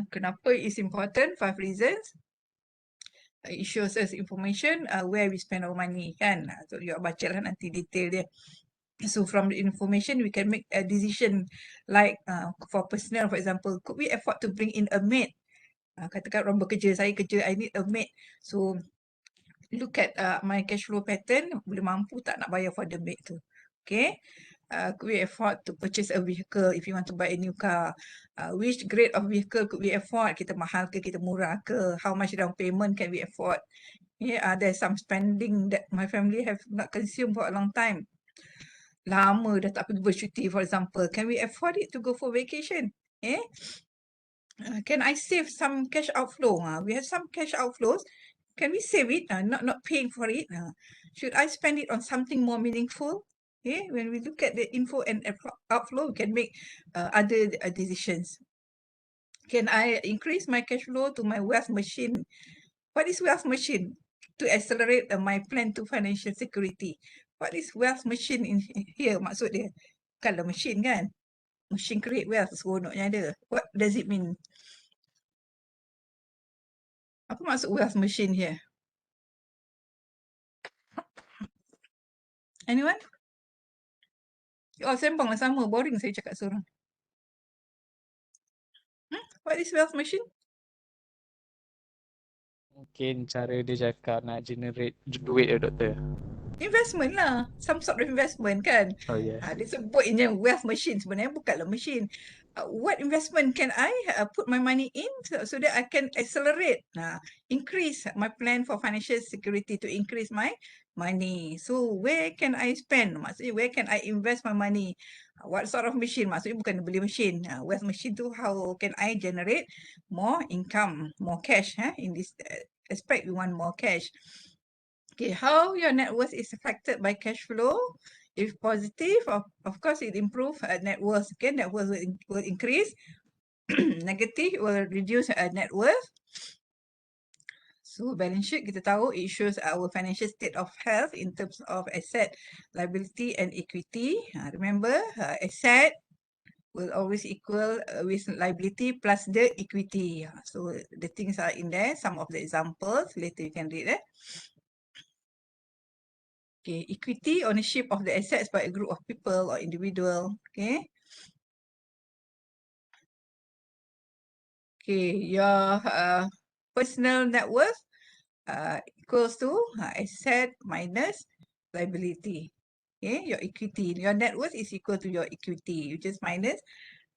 Kenapa is important? 5 reasons. It shows us information where we spend our money kan. So you baca lah nanti detail dia. So from the information we can make a decision like for personnel, for example, could we afford to bring in a maid? Katakan orang bekerja, saya kerja, I need a maid. So look at my cash flow pattern, boleh mampu tak nak bayar for the maid tu. Okay. Could we afford to purchase a vehicle if you want to buy a new car? Which grade of vehicle could we afford? Kita mahal ke, kita murah ke? How much down payment can we afford? Yeah, there's some spending that my family have not consumed for a long time. Lama dah tak pergi bercuti, for example. Can we afford it to go for vacation? Can I save some cash outflow? We have some cash outflows. Can we save it? Not paying for it. Should I spend it on something more meaningful? When we look at the info and outflow, we can make other decisions. Can I increase my cash flow to my wealth machine? What is wealth machine? To accelerate my plan to financial security. What is wealth machine in here? Maksud dia, kalau machine kan? Machine create wealth, seronoknya ada. What does it mean? Apa maksud wealth machine here? Anyone? Sembang lah sama. Boring saya cakap seorang. What is wealth machine? Mungkin cara dia cakap nak generate duit doktor. Investment lah. Some sort of investment kan. Oh yeah. Dia sebutnya wealth machine. Sebenarnya bukanlah machine. what investment can I put my money in so that I can accelerate, increase my plan for financial security to increase my money. So where can I spend? Maksudnya where can I invest my money? What sort of machine? Maksudnya bukan beli machine. Wealth machine tu how can I generate more income, more cash? In this aspect, we want more cash. Okay, how your net worth is affected by cash flow? If positive, of course, it improve net worth. Okay, net worth will increase. Negative will reduce net worth. So balance sheet kita tahu it shows our financial state of health in terms of asset, liability and equity. Remember, asset will always equal with liability plus the equity. So the things are in there. Some of the examples later you can read. Okay, equity, ownership of the assets by a group of people or individual. Okay. Okay, your personal net worth equals to asset minus liability. Okay, your equity, your net worth is equal to your equity. You just minus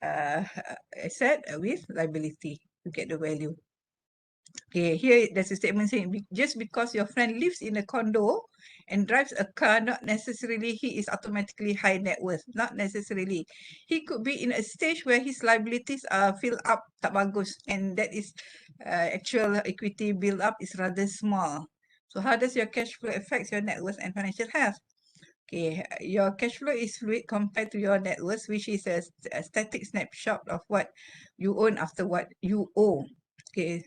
asset with liability to get the value. Okay, here there's a statement saying just because your friend lives in a condo and drives a car, not necessarily he is automatically high net worth. Not necessarily. He could be in a stage where his liabilities are filled up, tak bagus, and that is actual equity build up is rather small. So how does your cash flow affect your net worth and financial health? Okay, your cash flow is fluid compared to your net worth, which is a static snapshot of what you own after what you owe. Okay,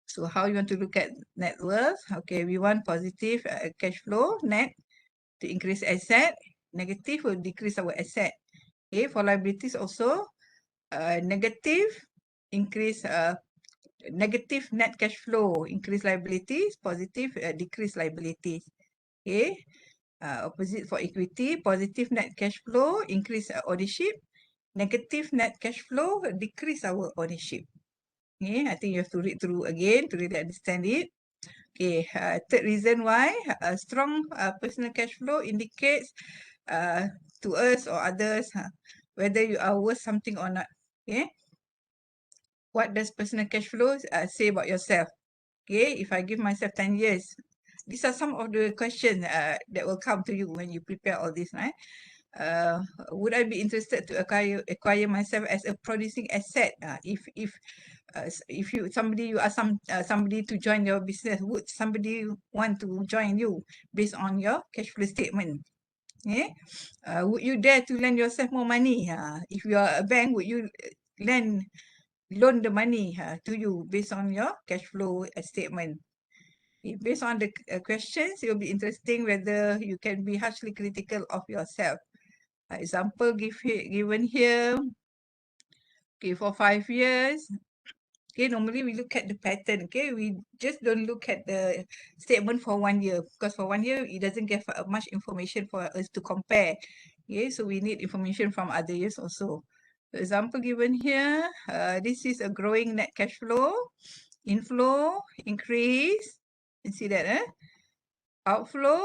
so how you want to look at net worth? Okay, we want positive cash flow, net, to increase asset. Negative will decrease our asset. Okay, for liabilities also, negative, increase negative net cash flow, increase liabilities, positive, decrease liabilities. Okay, opposite for equity, positive net cash flow, increase ownership. Negative net cash flow, decrease our ownership. Okay, I think you have to read through again to really understand it. Okay, third reason why a strong personal cash flow indicates to us or others whether you are worth something or not. Okay, what does personal cash flow say about yourself? Okay, if I give myself 10 years, these are some of the questions that will come to you when you prepare all this, right? Would I be interested to acquire myself as a producing asset? If you ask somebody to join your business, would somebody want to join you based on your cash flow statement? Yeah. Would you dare to lend yourself more money? If you are a bank, would you loan the money to you based on your cash flow statement? Based on the questions, it will be interesting whether you can be harshly critical of yourself. Example given here. Okay, for 5 years. Okay, normally we look at the pattern. Okay, we just don't look at the statement for 1 year because for 1 year it doesn't give much information for us to compare. Okay, so we need information from other years also. For example given here, this is a growing net cash flow, inflow, increase. You see that, outflow,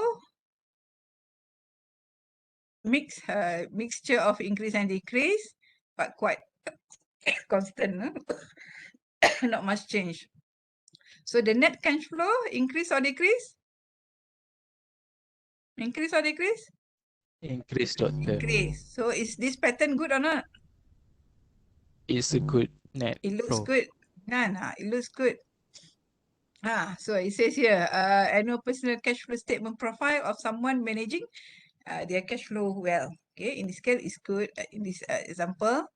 mixture of increase and decrease, but quite constant, not much change. So the net cash flow increase or decrease? Increase or decrease? Increase, doctor. Increase. So is this pattern good or not? It's a good net It looks flow. good. It looks good. So it says here, annual personal cash flow statement profile of someone managing their cash flow well. Okay, in this case, it's good. In this example,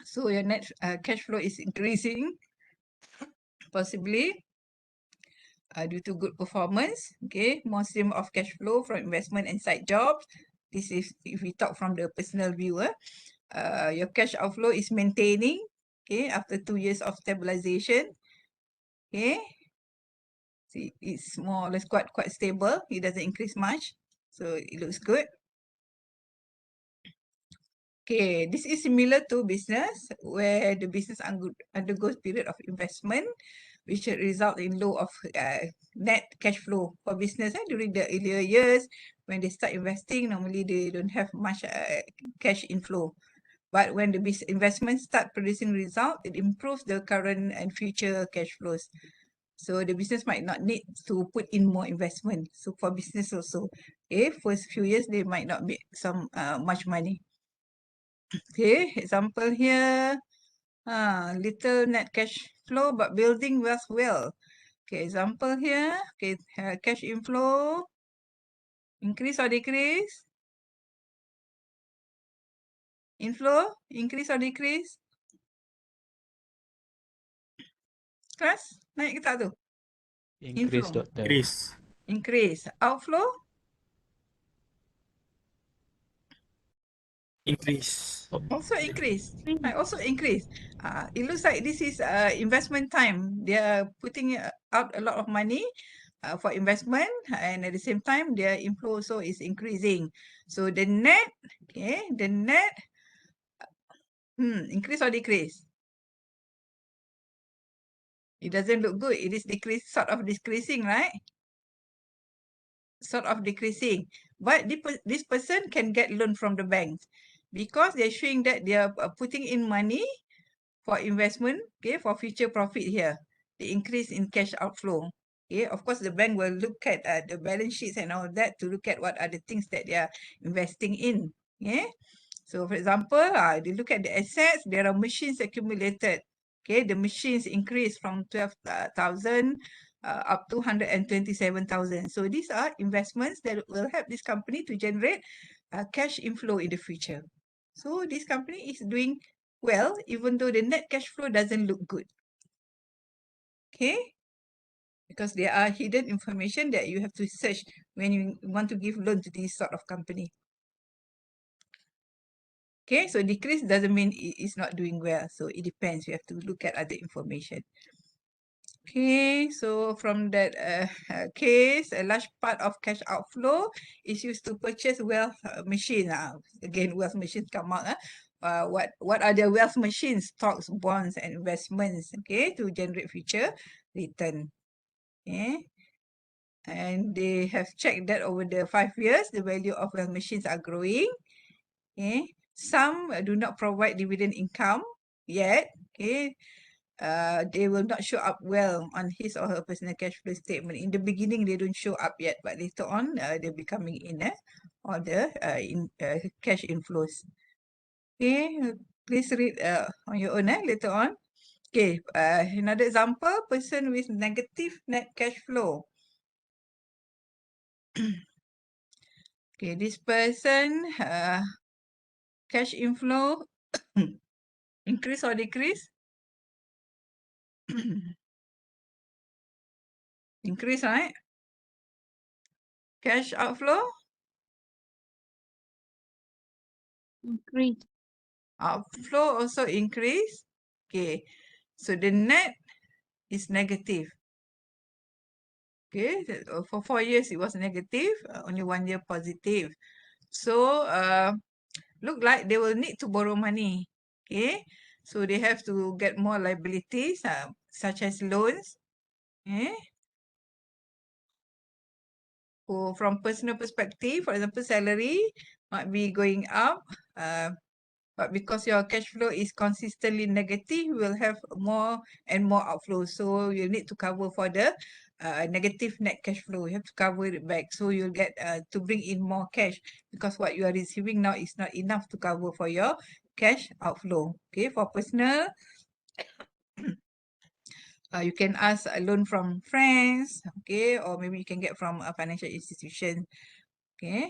so your net cash flow is increasing, possibly due to good performance. Okay, more stream of cash flow from investment and side jobs. This is if we talk from the personal view. Your cash outflow is maintaining. Okay, after 2 years of stabilization. Okay, see, it's more or less quite stable. It doesn't increase much, so it looks good. Okay, this is similar to business where the business undergoes period of investment, which result in low of net cash flow for business during the earlier years. When they start investing, normally they don't have much cash inflow. But when the investment start producing result, it improves the current and future cash flows. So the business might not need to put in more investment. So for business also, okay, first few years they might not make some much money. Okay, example here, little net cash flow but building wealth well. Okay, example here, okay, cash inflow, increase or decrease? Inflow, increase or decrease? Kelas, naik ke tak tu? Increase, Inflow, doctor. Increase. increase. Outflow, Increase. also increase. Right, also increase. It looks like this is investment time. They are putting out a lot of money for investment, and at the same time, their inflow also is increasing. So the net, okay, the net, increase or decrease? It doesn't look good. It is sort of decreasing, right? Sort of decreasing. But this person can get loan from the banks because they're showing that they are putting in money for investment, okay, for future profit here. The increase in cash outflow. Okay, of course, the bank will look at the balance sheets and all that to look at what are the things that they are investing in. Okay, so for example, they look at the assets, there are machines accumulated. Okay, the machines increase from 12,000 up to 127,000. So these are investments that will help this company to generate cash inflow in the future. So this company is doing well, even though the net cash flow doesn't look good. Okay, because there are hidden information that you have to search when you want to give loan to this sort of company. Okay, so decrease doesn't mean it is not doing well. So it depends. You have to look at other information. Okay, so from that case, a large part of cash outflow is used to purchase wealth machine. Again, wealth machines come out. What are the wealth machines? Stocks, bonds, and investments. Okay, to generate future return. Okay, and they have checked that over the 5 years, the value of wealth machines are growing. Okay, some do not provide dividend income yet. Okay, they will not show up well on his or her personal cash flow statement. In the beginning, they don't show up yet, but later on, they'll be coming in or the cash inflows. Okay, please read on your own later on. Okay, another example, person with negative net cash flow. Okay, this person, cash inflow increase or decrease? Increase, right? Cash outflow? Increase. Outflow also increase. Okay, so the net is negative. Okay, for 4 years it was negative, only 1 year positive. So look like they will need to borrow money. Okay, so they have to get more liabilities such as loans. Okay, so from personal perspective, for example, salary might be going up. But because your cash flow is consistently negative, you will have more and more outflows. So you need to cover for the negative net cash flow. You have to cover it back. So you'll get to bring in more cash because what you are receiving now is not enough to cover for your cash outflow. Okay, for personal, you can ask a loan from friends, okay, or maybe you can get from a financial institution. Okay.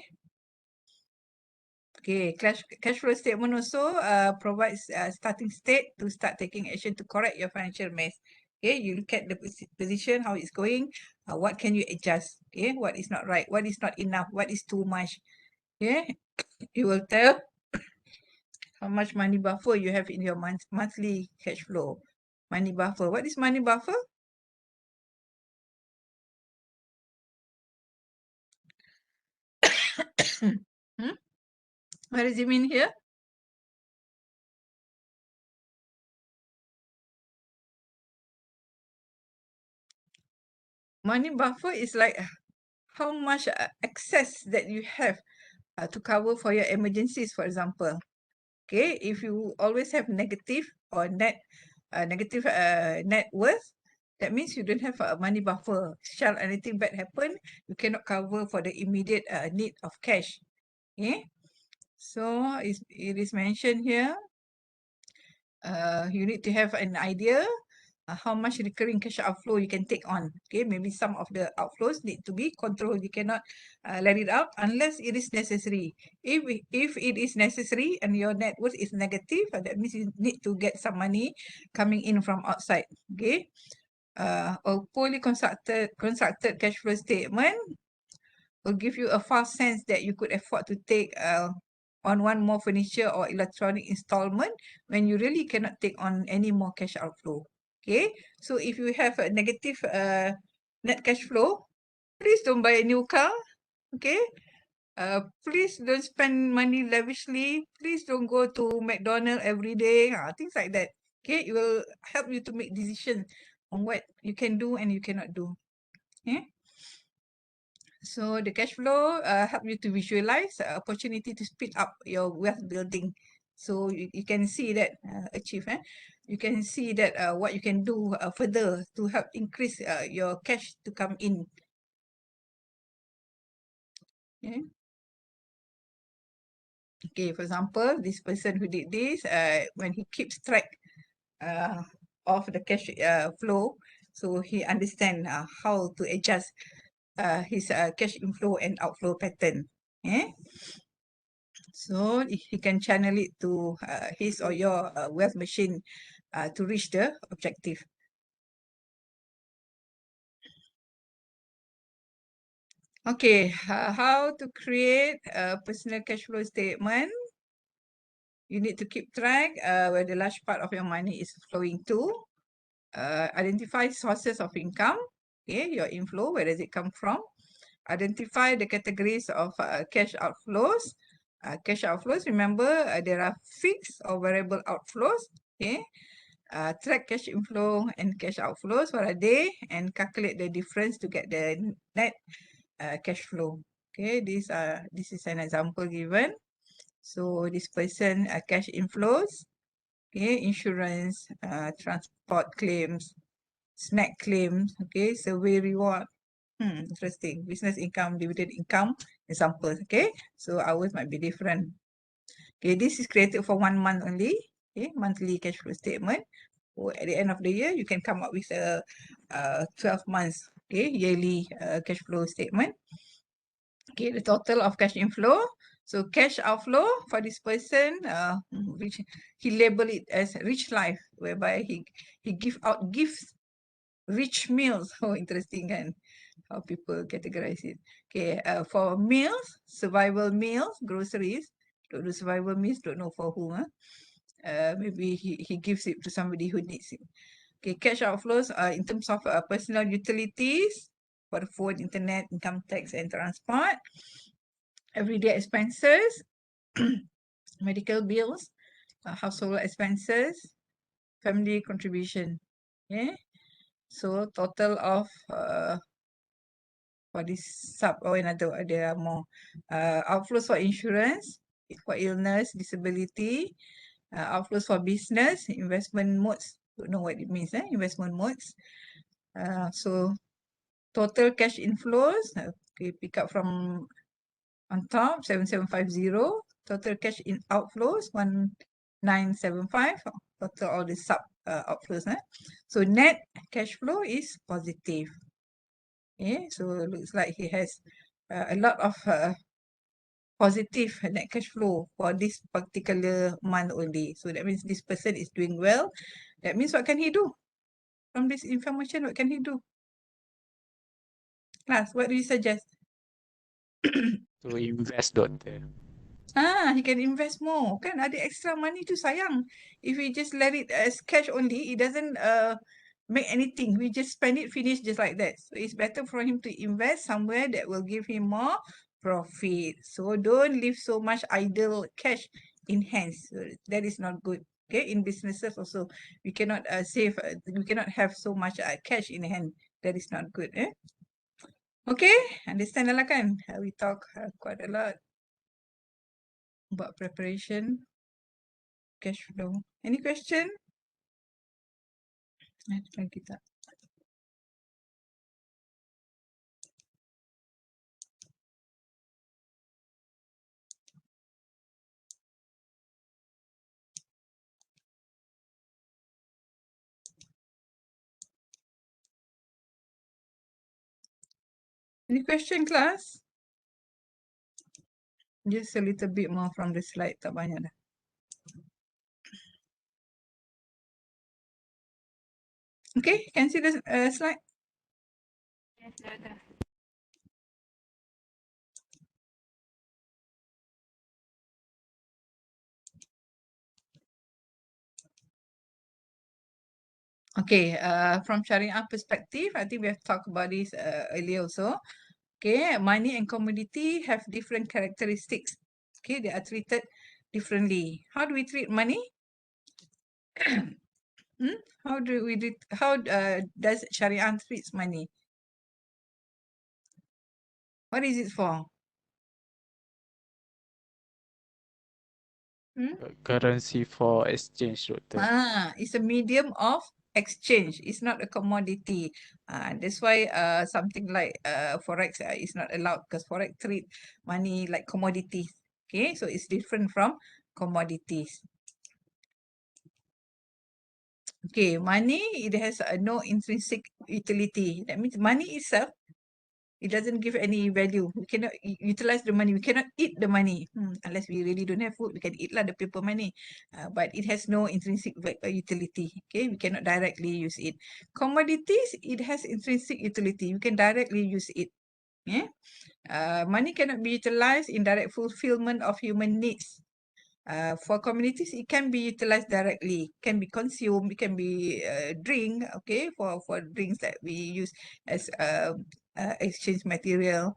Okay, cash flow statement also provides a starting state to start taking action to correct your financial mess. Okay, you look at the position, how it's going, what can you adjust? Okay, what is not right, what is not enough, what is too much? Okay, it will tell how much money buffer you have in your monthly cash flow. Money buffer. What is money buffer? Hmm? What does it mean here? Money buffer is like how much excess that you have to cover for your emergencies, for example. Okay, if you always have negative or negative net worth, that means you don't have a money buffer. Shall anything bad happen, you cannot cover for the immediate need of cash. Okay, so it is mentioned here. You need to have an idea how much recurring cash outflow you can take on. Okay, maybe some of the outflows need to be controlled. You cannot let it out unless it is necessary. If it is necessary and your net worth is negative, that means you need to get some money coming in from outside. Okay, a poorly constructed cash flow statement will give you a false sense that you could afford to take on one more furniture or electronic installment when you really cannot take on any more cash outflow. Okay, so if you have a negative net cash flow, please don't buy a new car. Okay, please don't spend money lavishly. Please don't go to McDonald's every day. Things like that. Okay, it will help you to make decisions on what you can do and you cannot do. Okay. So the cash flow help you to visualize opportunity to speed up your wealth building. So you can see that achieve. You can see that what you can do further to help increase your cash to come in. Okay. Okay. For example, this person who did this, when he keeps track of the cash flow, so he understand how to adjust his cash inflow and outflow pattern. So he can channel it to his or your wealth machine to reach the objective. Okay, how to create a personal cash flow statement? You need to keep track where the large part of your money is flowing to. Identify sources of income. Okay, your inflow, where does it come from? Identify the categories of cash outflows. Cash outflows, remember, there are fixed or variable outflows. Okay, track cash inflow and cash outflows. What are they? And calculate the difference to get the net cash flow. Okay, this is an example given. So this person cash inflows. Okay, insurance, transport claims, snack claims. Okay, survey reward. Interesting. Business income, dividend income, examples. Okay, so ours might be different. Okay, this is created for 1 month only. Okay, monthly cash flow statement. So at the end of the year, you can come up with a 12 months, okay, yearly cash flow statement. Okay, the total of cash inflow. So cash outflow for this person, which he labeled it as rich life, whereby he give out gifts, rich meals. Oh, interesting kan? How people categorize it. Okay, for meals, survival meals, groceries. Don't know survival meals, don't know for who. Maybe he gives it to somebody who needs it. Okay, cash outflows in terms of personal utilities for the phone, internet, income tax and transport. Everyday expenses, medical bills, household expenses, family contribution. Okay, so total of for this sub or another, there are more outflows for insurance, for illness, disability, outflows for business, investment modes. Don't know what it means, investment modes. So total cash inflows, okay, pick up from on top, 7750. Total cash in outflows, 1975. Total all the sub outflows. So net cash flow is positive. Okay, so it looks like he has a lot of positive net cash flow for this particular month only. So that means this person is doing well. That means what can he do? From this information, what can he do? Class, what do you suggest? To invest, doctor. He can invest more. Kan ada extra money tu sayang. If we just let it as cash only, it doesn't make anything. We just spend it, finish just like that. So it's better for him to invest somewhere that will give him more profit. So don't leave so much idle cash in hands. So that is not good. Okay, in businesses also, we cannot save, we cannot have so much cash in hand. That is not good. Okay, understand lah kan? We talk quite a lot about preparation. cash flow. Any question? Lagi tak? Any question, class? Just a little bit more from the slide, tak banyak dah. Okay, can see the slide? Yes, Doctor. Okay, from Syariah perspective, I think we have talked about this earlier also. Okay, money and commodity have different characteristics. Okay, they are treated differently. How do we treat money? How does Syariah treats money? What is it for? Currency for exchange, Doctor. It's a medium of exchange. It's not a commodity. That's why something like forex is not allowed because forex treat money like commodities. Okay, so it's different from commodities. Okay, money, it has no intrinsic utility. That means money itself, it doesn't give any value. We cannot utilize the money. We cannot eat the money. Unless we really don't have food, we can eat lah the paper money. But it has no intrinsic utility. Okay, we cannot directly use it. Commodities, it has intrinsic utility. You can directly use it. Yeah. Money cannot be utilized in direct fulfillment of human needs. For communities, it can be utilized directly, can be consumed, it can be drink, okay, for drinks that we use as exchange material.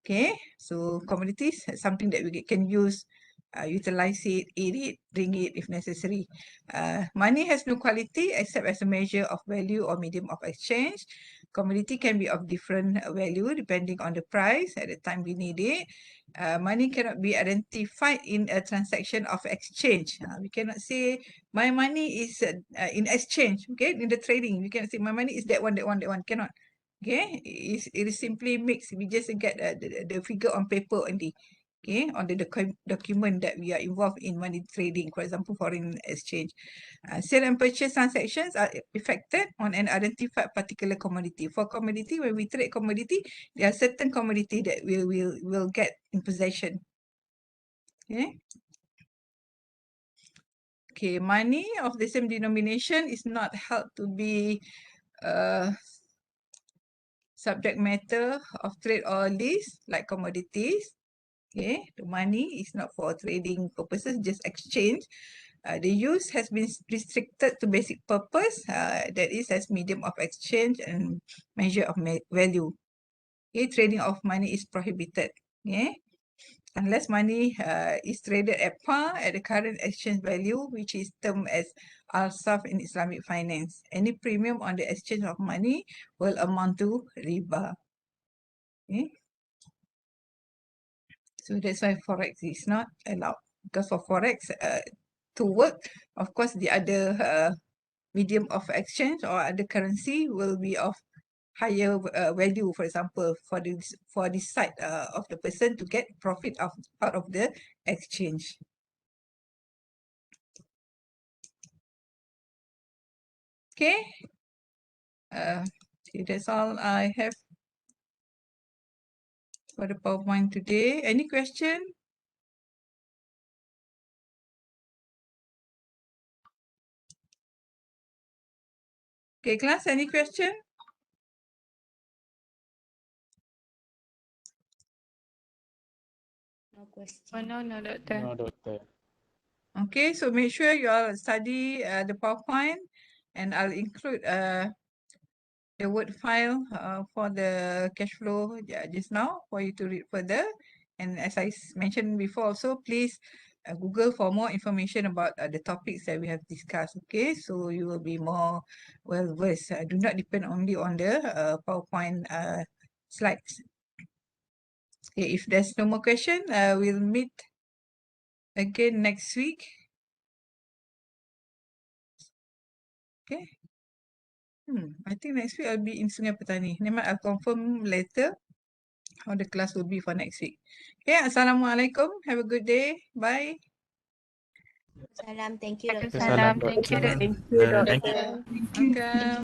Okay, so commodities, something that we can use, utilize it, eat it, drink it if necessary. Money has no quality except as a measure of value or medium of exchange. Commodity can be of different value depending on the price at the time we need it. Money cannot be identified in a transaction of exchange. We cannot say my money is in exchange. Okay, in the trading, we cannot say my money is that one, that one, that one. Cannot. Okay, it is simply mixed. We just get the figure on paper only. Okay, on the document that we are involved in money trading, for example, foreign exchange. Sale and purchase transactions are effected on an identified particular commodity. For commodity, when we trade commodity, there are certain commodity that we will get in possession. Okay. Okay, money of the same denomination is not held to be subject matter of trade or lease like commodities. Okay, the money is not for trading purposes, just exchange. The use has been restricted to basic purpose, that is as medium of exchange and measure of value. Okay, trading of money is prohibited. Okay, unless money is traded at par at the current exchange value, which is termed as al-saf in Islamic finance. Any premium on the exchange of money will amount to riba. Okay. So that's why forex is not allowed. Because for forex to work, of course, the other medium of exchange or other currency will be of higher value. For example, for this side of the person to get profit out of the exchange. Okay. Okay, that's all I have for the PowerPoint today. Any question? Okay, class, any question? No question. Oh, no, Doctor. No, Doctor. Okay, so make sure you all study the PowerPoint, and I'll include the Word file for the cash flow just now for you to read further. And as I mentioned before also, please Google for more information about the topics that we have discussed. Okay, so you will be more well versed. Do not depend only on the PowerPoint slides. Okay, if there's no more question, we'll meet again next week. Okay. I think next week I'll be in Sungai Petani. Never mind, I'll confirm later how the class will be for next week. Okay, Assalamualaikum. Have a good day. Bye. Salam. Thank you, Dr. Waalaikumsalam. Thank you, Assalamualaikum. Dr. Thank you, Thank you. Doctor. Welcome.